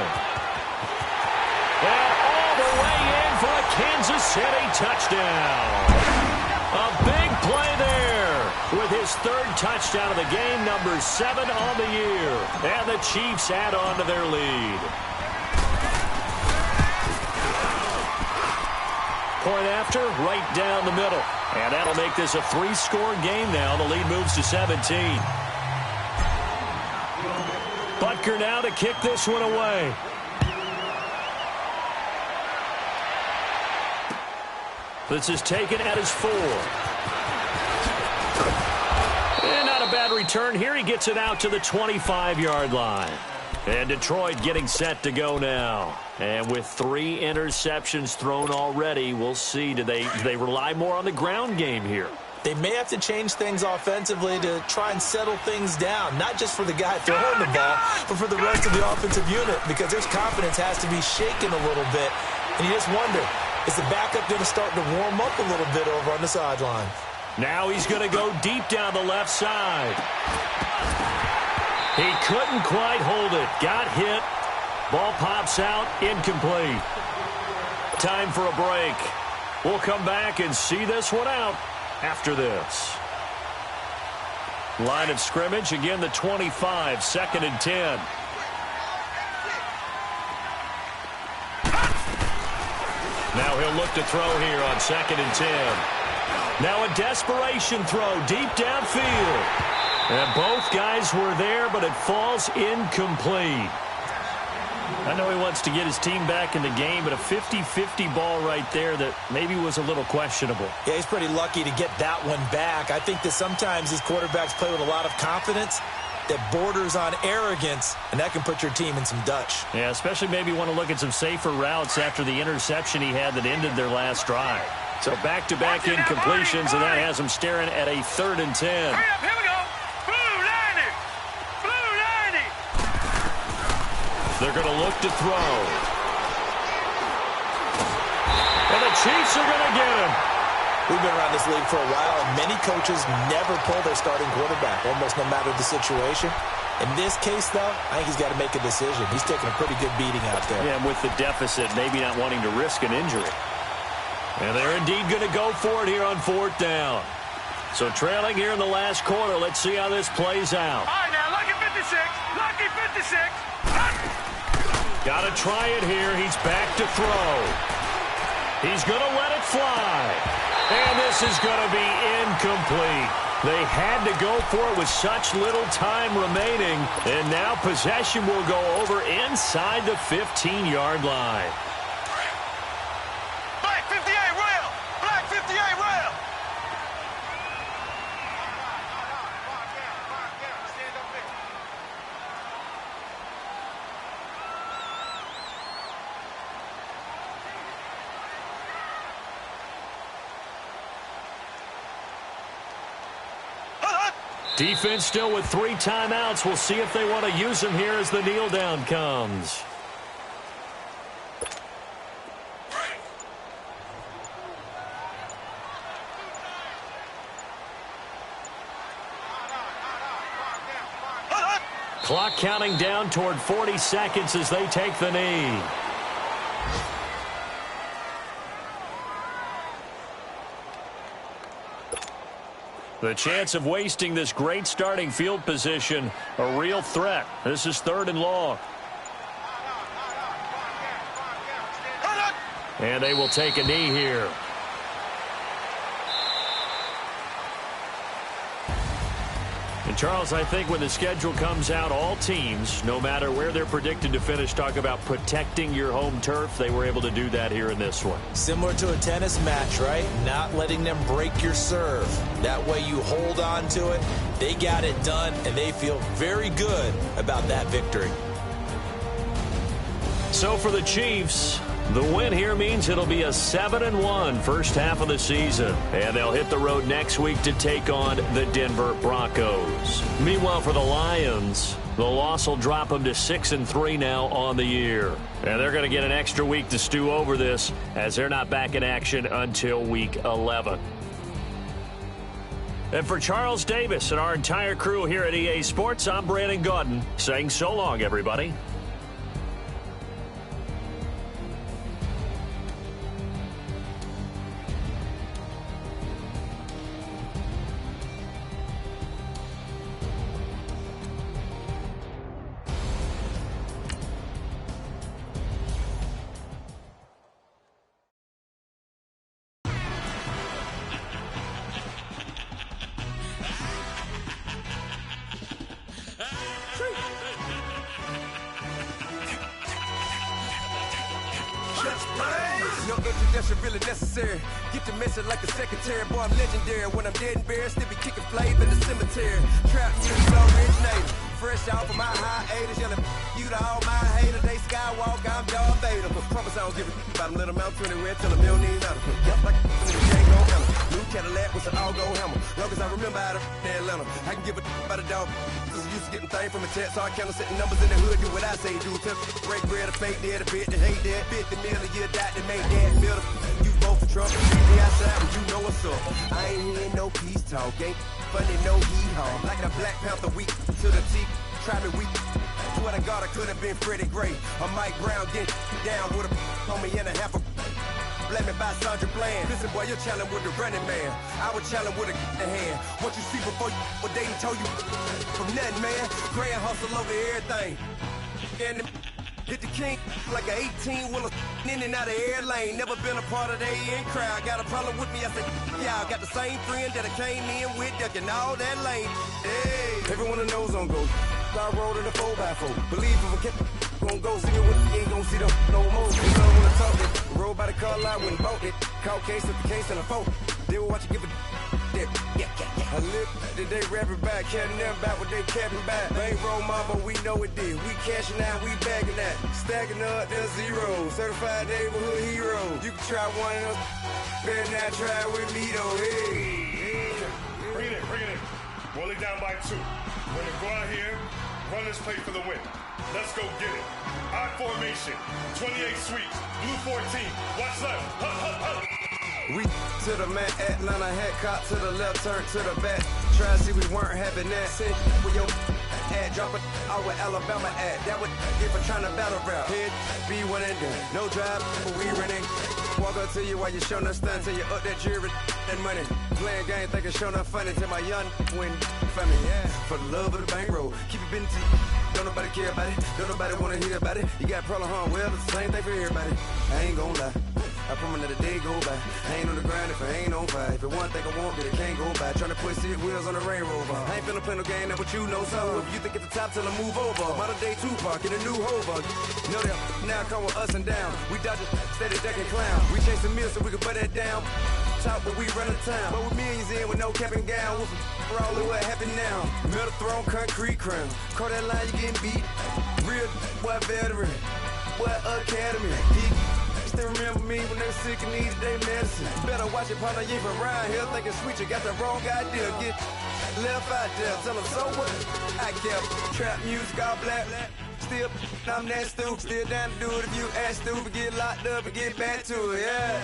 And all the way in for a Kansas City touchdown. A big play there. with his third touchdown of the game, number 7 on the year. And the Chiefs add on to their lead. Point after, right down the middle. And that'll make this a 3-score game now. The lead moves to 17. Butker now to kick this one away. This is taken at his 4. And not a bad return here. He gets it out to the 25-yard line. And Detroit getting set to go now. And with 3 interceptions thrown already, we'll see. Do they rely more on the ground game here?
They may have to change things offensively to try and settle things down, not just for the guy throwing the ball, but for the rest of the offensive unit, because their confidence has to be shaken a little bit. And you just wonder, is the backup going to start to warm up a little bit over on the sideline?
Now he's going to go deep down the left side. He couldn't quite hold it. Got hit. Ball pops out. Incomplete. Time for a break. We'll come back and see this one out after this. Line of scrimmage, again the 25, 2nd and 10. Now he'll look to throw here on 2nd and 10. Now a desperation throw deep downfield. And both guys were there, but it falls incomplete. I know he wants to get his team back in the game, but a 50-50 ball right there that maybe was a little questionable.
Yeah, he's pretty lucky to get that one back. I think that sometimes these quarterbacks play with a lot of confidence that borders on arrogance, and that can put your team in some Dutch.
Yeah, especially maybe want to look at some safer routes after the interception he had that ended their last drive. So back-to-back incompletions, and that has him staring at a 3rd and 10.
Hurry up, here we go. Blue 90. Blue 90.
They're going to look to throw. And the Chiefs are going to get him.
We've been around this league for a while, and many coaches never pull their starting quarterback, almost no matter the situation. In this case, though, I think he's got to make a decision. He's taking a pretty good beating out there.
Yeah, and with the deficit, maybe not wanting to risk an injury. And they're indeed going to go for it here on 4th down. So trailing here in the last quarter. Let's see how this plays out.
All right, now, lucky 56. Lucky 56.
Got to try it here. He's back to throw. He's going to let it fly. And this is going to be incomplete. They had to go for it with such little time remaining. And now possession will go over inside the 15-yard line.
Black 58 rail. Black 58 rail. Stand up there.
Defense still with 3 timeouts. We'll see if they want to use them here as the kneel down comes. Clock counting down toward 40 seconds as they take the knee. The chance of wasting this great starting field position, a real threat. This is 3rd and long. And they will take a knee here. And Charles, I think when the schedule comes out, all teams, no matter where they're predicted to finish, talk about protecting your home turf. They were able to do that here in this one.
Similar to a tennis match, right? Not letting them break your serve. That way you hold on to it. They got it done, and they feel very good about that victory.
So for the Chiefs, the win here means it'll be a 7-1 first half of the season. And they'll hit the road next week to take on the Denver Broncos. Meanwhile, for the Lions, the loss will drop them to 6-3 now on the year. And they're going to get an extra week to stew over this as they're not back in action until week 11. And for Charles Davis and our entire crew here at EA Sports, I'm Brandon Gaudin saying so long, everybody.
No introduction really necessary. Get the message like a secretary. Boy, I'm legendary. When I'm dead and buried, still be kicking flavor in the cemetery. Trap music, originator. Fresh off of my hiatus, yelling you to all my haters. They skywalk, I'm Darth Vader. Promise I don't give a about them. Let them out 20 red till them don't need matter. Yup, like a Django hammer. New Cadillac with an all-go hammer. Long as I remember how to Atlanta, I can give a about a dog. Cause I'm used to getting things from a text, so I count setting numbers in the hood. Do what I say, do. Tell break bread, a fake dead, a bit to hate that. 50 million, you die to make that. Middle, you vote for Trump. Meet me outside when you know what's up. I ain't hearing no peace talk. Ain't funny, no hee-haw. Like the Black Panther week to the teeth. Try me weak. Swear to God, I could have been Freddie Gray. Or Mike Brown getting down with a homie and a half a. Blame me by Sandra Bland. Listen, boy, you're challenging with the running man. I was challenging with a hand. What you see before you, what they told you from nothing, man. Grand hustle over everything. And hit the king like an 18-wheeler in and out of air lane. Never been a part of the in crowd. Got a problem with me, I said, yeah, I got the same friend that I came in with, ducking all that lane. Hey, everyone knows on go. I rolled in a 4x4. Believe if I kept gon' go see it with you ain't gon' see them no more. They don't wanna talk it. Rolled by the car lot when bought it. Caught case with the case and a phone. They will watch you give a yeah. I live that they rapping back, caring them back what they capping back. Bankroll mama, we know it did. We cashing out, we bagging that. Stacking up the zero. Certified neighborhood hero. You can try one of those. Better not try with me though. Hey.
Bring it in. Roll it down by 2. We're gonna go out here, run this play for the win. Let's go get it. I formation, 28 sweeps, blue 14. Watch left. Hup.
We to the man, Atlanta hat cop to the left, turn to the back. Try to see we weren't having that. Sit with your ad, drop it out with Alabama ad. That would if I'm trying to battle rap. Head, be one and done. No drive, but we running. Walk up to you while you showing us stun till you up that jewelry and money. Playing game, thinking showing up funny till my young win for me. Yeah, for the love of the bankroll. Keep it busy. Don't nobody care about it. Don't nobody wanna hear about it. You got problem, huh? Well, it's the same thing for everybody. I ain't gonna lie. I promise that a day go by. I ain't on the grind if I ain't on fire. If it one thing I want, then it can't go by. Trying to put 6 wheels on the Range Rover. I ain't finna play no game, that what you know. So if you think at the top, tell them move over. Modern day Tupac in a new Hova. Know that now come with us and down. We dodge it, steady ducking clown. We chase the meal so we can put that down. Top, but we run the town. But with millions in with no cap and gown. We're all what happened now. Metal throne, concrete crown. Call that line, you getting beat. Real, what veteran. What academy. Still remember me when they were sick and needed their medicine. Better watch it, partner, you ain't from around here thinking sweet, you got the wrong idea. Get left out there, tell them so what? I kept trap music all black. Still, I'm that stupid, still down to do it if you act stupid. Get locked up and get back to it, yeah.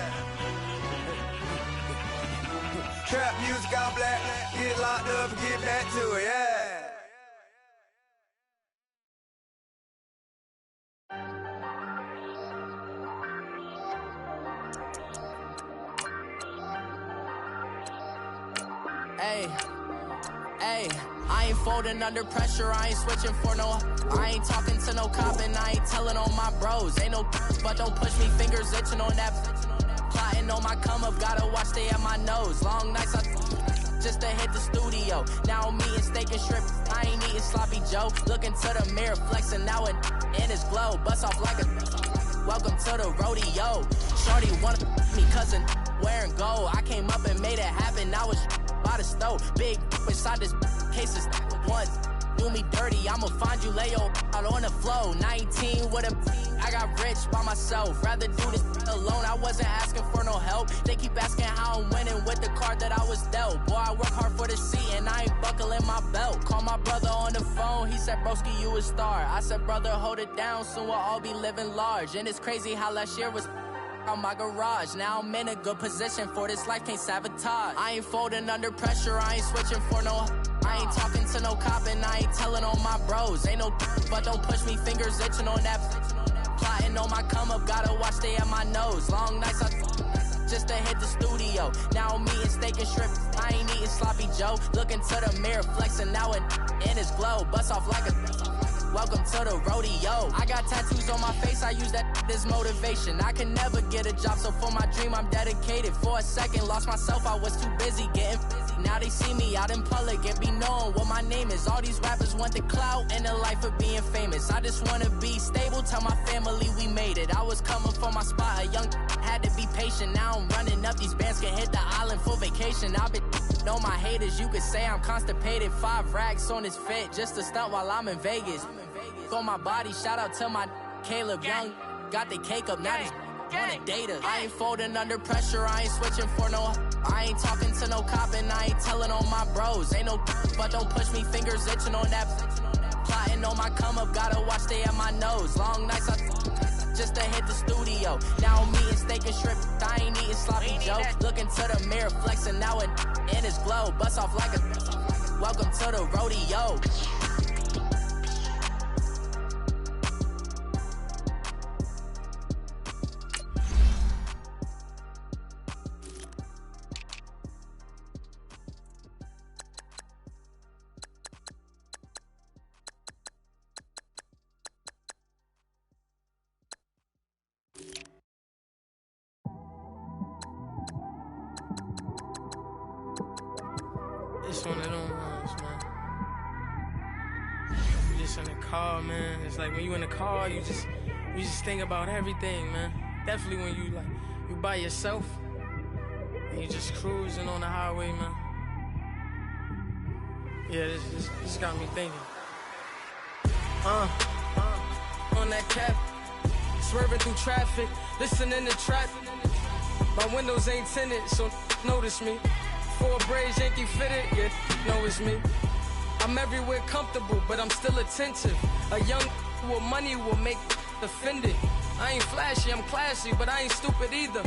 Trap music all black, get locked up and get back to it, yeah.
Hey, I ain't folding under pressure, I ain't switching for no. I ain't talking to no cop and I ain't telling on my bros. Ain't no but don't push me, fingers itching on that. Plotting on my come up, gotta watch stay at my nose. Long nights just to hit the studio. Now I'm eating steak and shrimp, I ain't eating sloppy Joe. Looking to the mirror, flexing now and in his glow. Bust off like a welcome to the rodeo. Shorty wanna me cousin wearing gold. I came up and made it happen, now it's by the stove. Big inside this case is one. Do me dirty, I'ma find you, lay your out on the floor. 19 with a I got rich by myself. Rather do this alone, I wasn't asking for no help. They keep asking how I'm winning with the card that I was dealt. Boy, I work hard for the seat and I ain't buckling my belt. Call my brother on the phone, he said, broski, you a star. I said, brother, hold it down, soon we'll all be living large. And it's crazy how last year was on my garage. Now I'm in a good position for this life, can't sabotage. I ain't folding under pressure, I ain't switching for no. I ain't talking to no cop and I ain't telling on my bros. Ain't no but don't push me, fingers itching on that. Plotting on my come up, gotta watch stay at my nose. Long nights just to hit the studio. Now I'm eating steak and shrimp, I ain't eating sloppy Joe. Looking to the mirror, flexing now and in his glow. Bust off like a welcome to the rodeo. I got tattoos on my face, I use that as motivation. I can never get a job, so for my dream I'm dedicated. For a second, lost myself, I was too busy getting busy. Now they see me out in public and be known what my name is. All these rappers want the clout and the life of being famous. I just wanna be stable, tell my family we made it. I was coming for my spot, a young had to be patient. Now I'm running up, these bands can hit the island for vacation. I've been on my haters, you could say I'm constipated. 5 racks on his fit, just to stunt while I'm in Vegas. On my body, shout out to my Caleb Young. Got the cake up, now they wanna date us. I ain't folding under pressure, I ain't switching for no. I ain't talking to no cop and I ain't telling on my bros. Ain't no but don't push me, fingers itching on that. Plotting on my come up, gotta watch stay at my nose. Long nights I just to hit the studio. Now I'm eating steak and shrimp, I ain't eating sloppy Joe. Looking to the mirror, flexing now it in his glow. Bust off like a welcome to the rodeo.
It's one of them ones, man. You just in the car, man. It's like when you in the car, you just think about everything, man. Definitely when you by yourself and you just cruising on the highway, man. Yeah, this got me thinking. On that cap, swerving through traffic, listening to trap. My windows ain't tinted, so notice me. 4 braids, Yankee fitted, yeah, know it's me. I'm everywhere comfortable, but I'm still attentive. A young with money will make offended. I ain't flashy, I'm classy, but I ain't stupid either.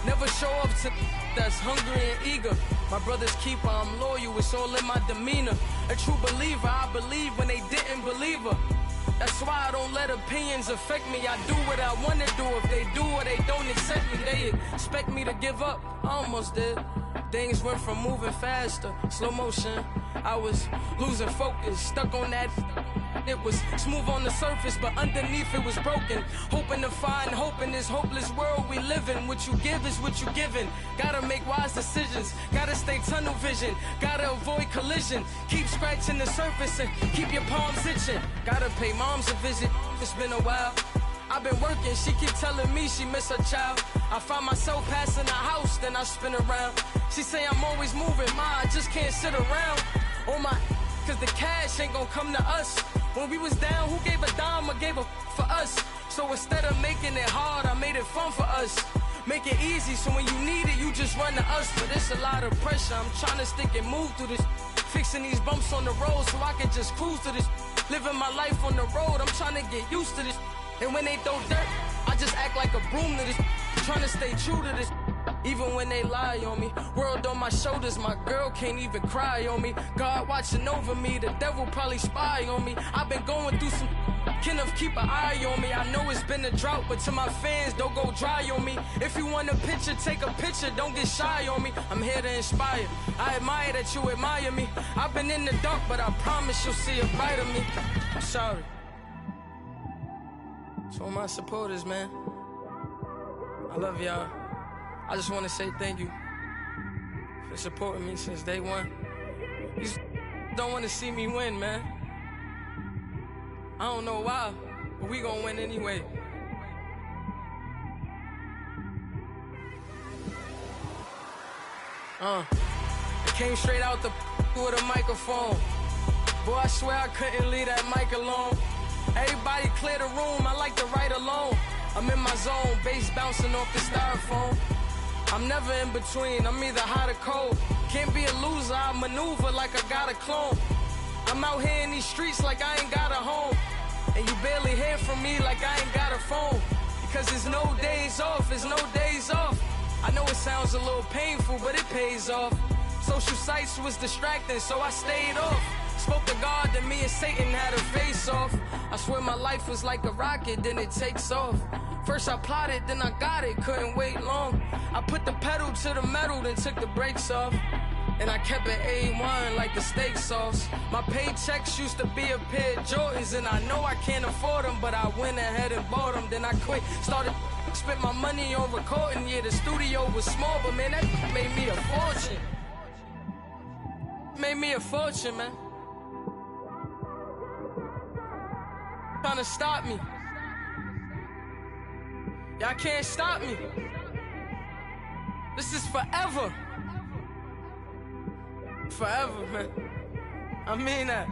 Never show up to that's hungry and eager. My brother's keeper, I'm loyal, it's all in my demeanor. A true believer, I believe when they didn't believe her. That's why I don't let opinions affect me. I do what I want to do. If they do or they don't accept me, they expect me to give up. I almost did. Things went from moving faster, slow motion. I was losing focus, stuck on that. It was smooth on the surface, but underneath it was broken. Hoping to find hope in this hopeless world we live in. What you give is what you given. Gotta make wise decisions. Gotta stay tunnel vision. Gotta avoid collision. Keep scratching the surface and keep your palms itching. Gotta pay moms a visit. It's been a while. I've been working, she keep telling me she miss her child. I find myself passing the house, then I spin around. She say I'm always moving, I just can't sit around. Oh my, cause the cash ain't gonna come to us. When we was down, who gave a dime or gave a for us? So instead of making it hard, I made it fun for us. Make it easy, so when you need it, you just run to us. But it's a lot of pressure, I'm trying to stick and move through this. Fixing these bumps on the road so I can just cruise to this. Living my life on the road, I'm trying to get used to this. And when they throw dirt, I just act like a broom to this. Trying to stay true to this. Even when they lie on me. World on my shoulders, my girl can't even cry on me. God watching over me, the devil probably spy on me. I've been going through some Kenneth, keep an eye on me. I know it's been a drought, but to my fans, don't go dry on me. If you want a picture, take a picture, don't get shy on me. I'm here to inspire. I admire that you admire me. I've been in the dark, but I promise you'll see a bright of me. I'm sorry. To all my supporters, man, I love y'all. I just want to say thank you for supporting me since day one. You don't want to see me win, man. I don't know why, but we gonna win anyway. I came straight out the with a microphone. Boy, I swear I couldn't leave that mic alone. Everybody clear the room, I like to write alone. I'm in my zone, bass bouncing off the styrofoam. I'm never in between, I'm either hot or cold. Can't be a loser, I maneuver like I got a clone. I'm out here in these streets like I ain't got a home. And you barely hear from me like I ain't got a phone. Because there's no days off, there's no days off. I know it sounds a little painful, but it pays off. Social sites was distracting, so I stayed off. Spoke to God, then me and Satan had a face off. I swear my life was like a rocket, then it takes off. First I plotted, then I got it, couldn't wait long. I put the pedal to the metal, then took the brakes off. And I kept it A1 like the steak sauce. My paychecks used to be a pair of Jordans, and I know I can't afford them, but I went ahead and bought them. Then I quit, spent my money on recording. Yeah, the studio was small, but man, that made me a fortune. Made me a fortune, man. Trying to stop me. Y'all can't stop me. This is forever. Forever, man. I mean that.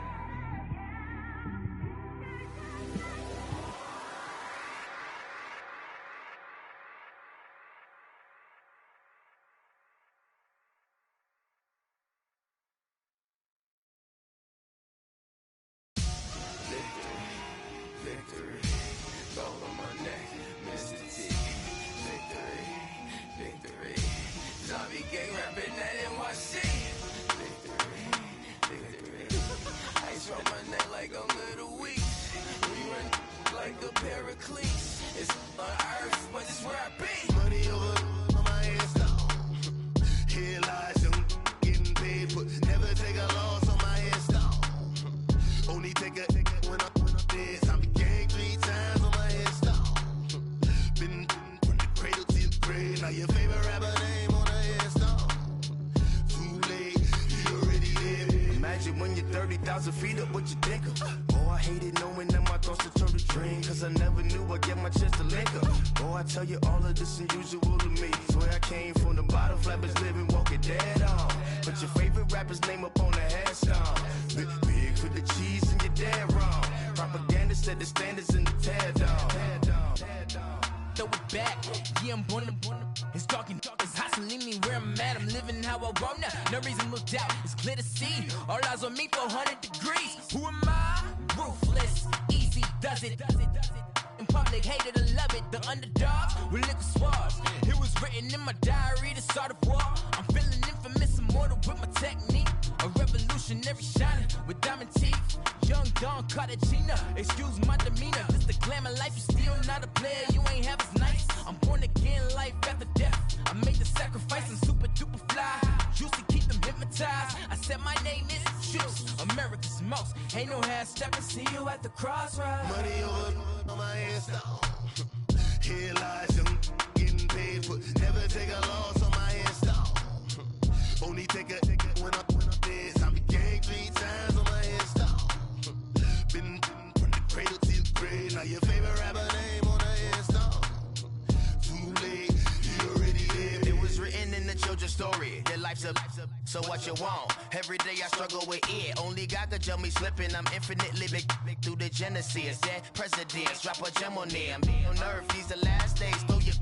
So what you want? Every day I struggle with it. Only God could tell me slipping. I'm infinitely big through the Genesis. Dead presidents, drop a gem on them. On earth, these the last days. Throw your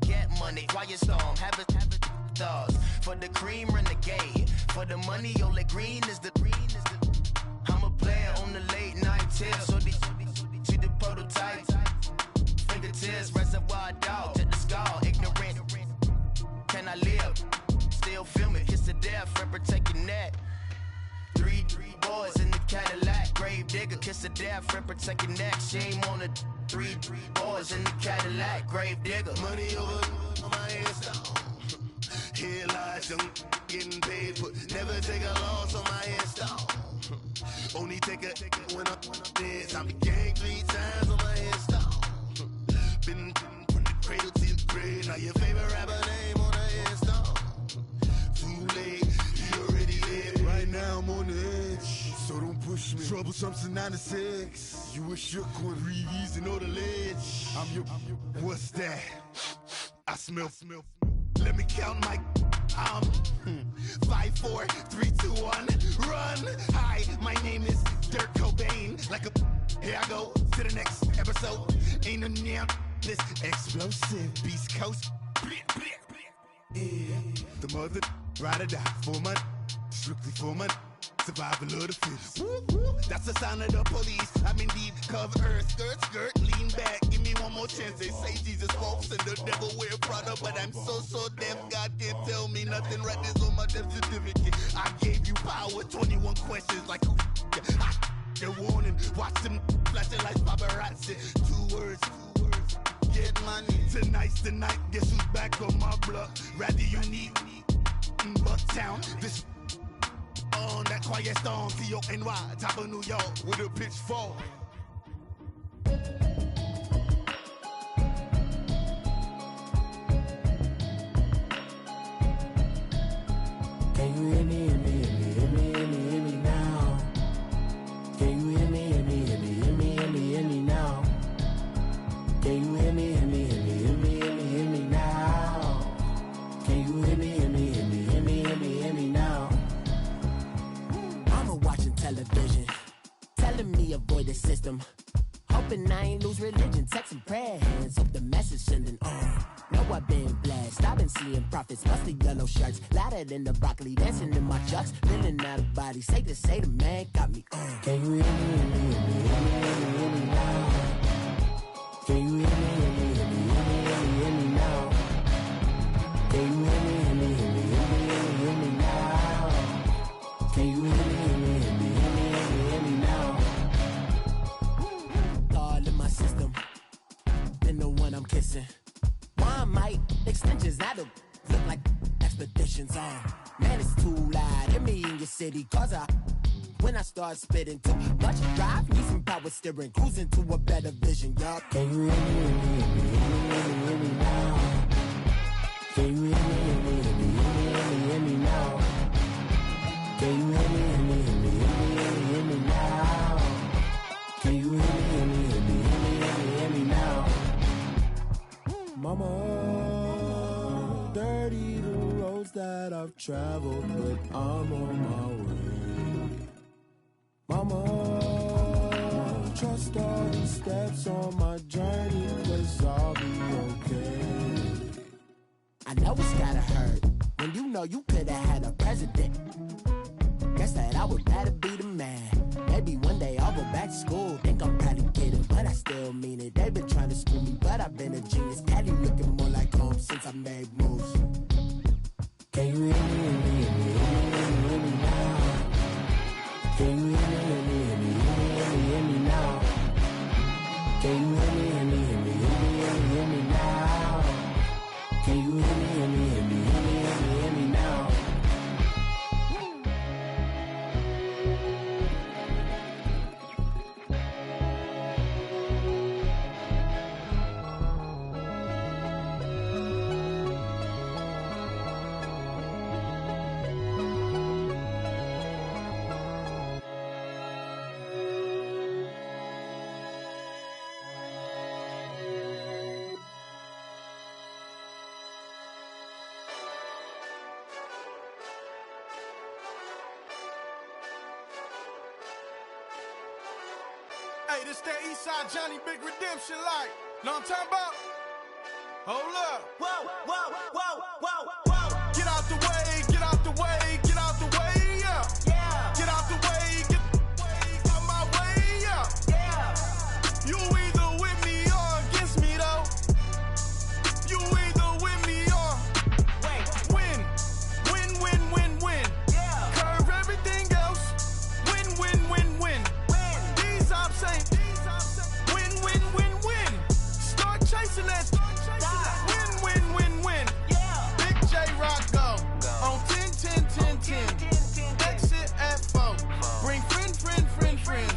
get money, quiet storm. Have it thoughts. For the cream, renegade. For the money, only green is the. I'm a player on the late night tips. So these the prototype. Fingertips, reservoir dog to the skull. Ignorant. Can I live? Still film it, kiss to death, friend protect your neck. Three boys in the Cadillac, grave digger, kiss to death, friend protect your neck. Shame on the three boys in the Cadillac, grave digger. Money over on my headstone. Here lies young, getting paid, but never take a loss on my headstone. Only take a when I'm dead. I'm the gang 3 times on my headstone. Been from the cradle to the grave. Now your favorite rapper name on the headstone. Too late, you already lived. Right now I'm on the edge, so don't push me. Troublesome to 9 to 6. You a shook one, breeze and know the ledge. I'm your, what's that? I smell. Let me count my. 5, 4, 3, 2, 1, run. Hi, my name is Dirk Cobain. Like a, here I go to the next episode. Ain't no damn this explosive Beast Coast. Yeah. The mother ride or die for money, strictly for money. Survival of the fittest. That's the sound of the police. I'm indeed cover earth, skirt, lean back. Give me one more chance. They say Jesus walks and the devil wear Prada, but I'm so deaf. God can't tell me nothing. Right there's on my death certificate. I gave you power. 21 questions like they're warning. Watch them flashing like paparazzi. 2 words. Get money. Tonight's the night. Guess who's back on my block? Rather unique. Bucktown. This
on that quiet storm, T-O-N-Y, top of New York, with a pitchfork.
Can you hear me, hear me, hear me, hear me, hear me, hear me now? Can you hear me, hear me, hear me, hear me, hear me, hear me now? Can you hear me, hear me, hear me, hear me, hear me, hear me now? Can you hear me, hear me, hear me, hear me, hear me, hear me now?
Mama watching television, telling me avoid the system. Hoping I ain't lose religion, texting prayer hands, hope the message sending on. Know I've been blessed, I've been seeing prophets, busted yellow shirts, louder than the broccoli, dancing in my chucks, feeling out of body, say the man got me on.
Can you hear me, hear me, hear me, hear me, hear me, hear me now? Can you hear me, hear me, hear me, hear me, hear me, hear me now? Can you hear me, hear me, hear me, hear me, hear me, hear me now? Can you hear me, hear me, hear me, hear me, hear me, hear me now?
All in my system, been the one I'm kissing. One might extensions that'll look like expeditions on. Man, it's too loud. Hear me in your city, cause when I start spitting too much drive, need some power steering, cruising to a better vision, yup.
Can you hear me, hear me, hear me, hear me, hear me now? Can you hear me, hear me, hear me, hear me, hear me, hear me now? Can you hear me, hear me, hear me, hear me, hear me, hear me now? Can you hear me, hear me, hear me, hear me, hear me, hear me now?
Mama, dirty the roads that I've traveled, but I'm on my way. Mama, trust all the steps on my journey, 'cause I'll be okay.
I know it's gotta hurt when you know you could've had a president. Guess that I would rather be the man. Maybe one day I'll go back to school. Think I'm probably kidding, but I still mean it. They've been trying to screw me, but I've been a genius. Daddy looking more like home since I made moves.
Can you hear me, hear me, hear me, hear me, hear me now? Can you hear me, hear me, hear me, hear me, hear me, hear me now? Can you hear me, hear me, hear me, hear me, hear me, hear me now? Can you hear me, hear me, hear me, hear me, hear me, hear me now?
Hey, this that Eastside Johnny Big Redemption like. Know what I'm talking about? Hold up.
Whoa, whoa, whoa, whoa, whoa.
Get out the way, get out the way, get out the way, yeah.
Yeah.
Get out the way, get out my way, yeah.
Yeah.
You either with me or against me, though. You either with me or win. Win, win, win, win.
Yeah.
Curve everything else. Win, win, win, win. These ops ain't. Win, win, win, win. Start chasing that. Win, win, win, win.
Yeah.
Big J Rock go. On 10, 10, 10, 10. Exit at 4. Bring friends.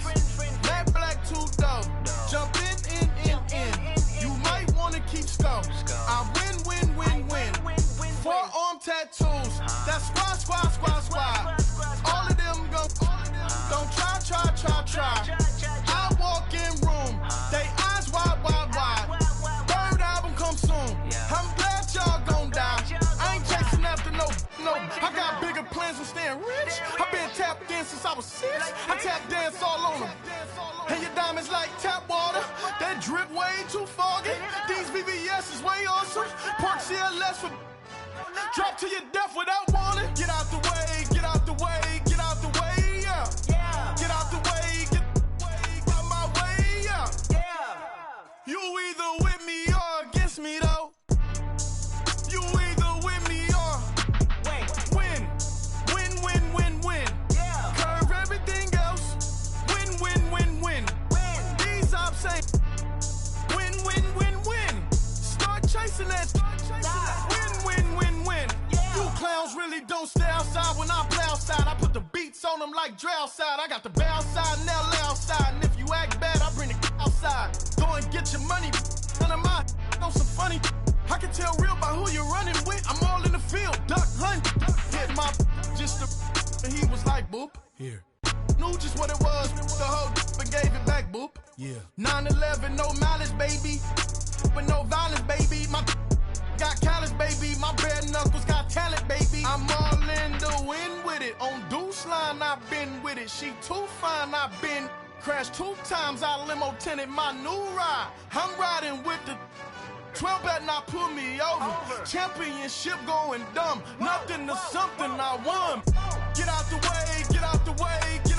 Matt Black 2 dope. Jump in. You might wanna keep score. I win. Forearm tattoos. That's squad. All of them go. Don't try. I walk in room. They eyes wide. Third album come soon. I'm glad y'all gon' die. I ain't chasing after no. I got bigger plans than staying rich. I been tapped in since I was 6. I tap dance all on them. And your diamonds like tap water. That drip way too foggy. These VVS is way awesome. Park CLS for drop to your death without warning. Get out the way, get out the way, get out the way, yeah.
Yeah.
Get out the way, get out my way, yeah.
Yeah.
You either with me or against me, though. You either with me or win. Win.
Yeah.
Curve everything else. Win. These ops ain't. Win. Start chasing that. Win.
Yeah.
You clowns really don't stay outside when I play outside. I put the beats like Dre outside. I got the bow side and LA outside. And if you act bad, I bring the outside. Go and get your money. None of my know some funny. I can tell real by who you're running with. I'm all in the field, duck hunt. Hit my just the, and he was like, boop. Here. Knew just what it was. The whole and gave it back, boop. Yeah. 9/11, no malice, baby. But no violence, baby. My got callous, baby. My bare knuckles got talent, baby. I'm all in the wind with it. On Deuce line, I've been with it. She too fine, I've been crashed 2 times. I limo tinted my new ride. I'm riding with the 12 better not pull me over. Championship going dumb. Nothing to something I won. Get out the way, get out the way, get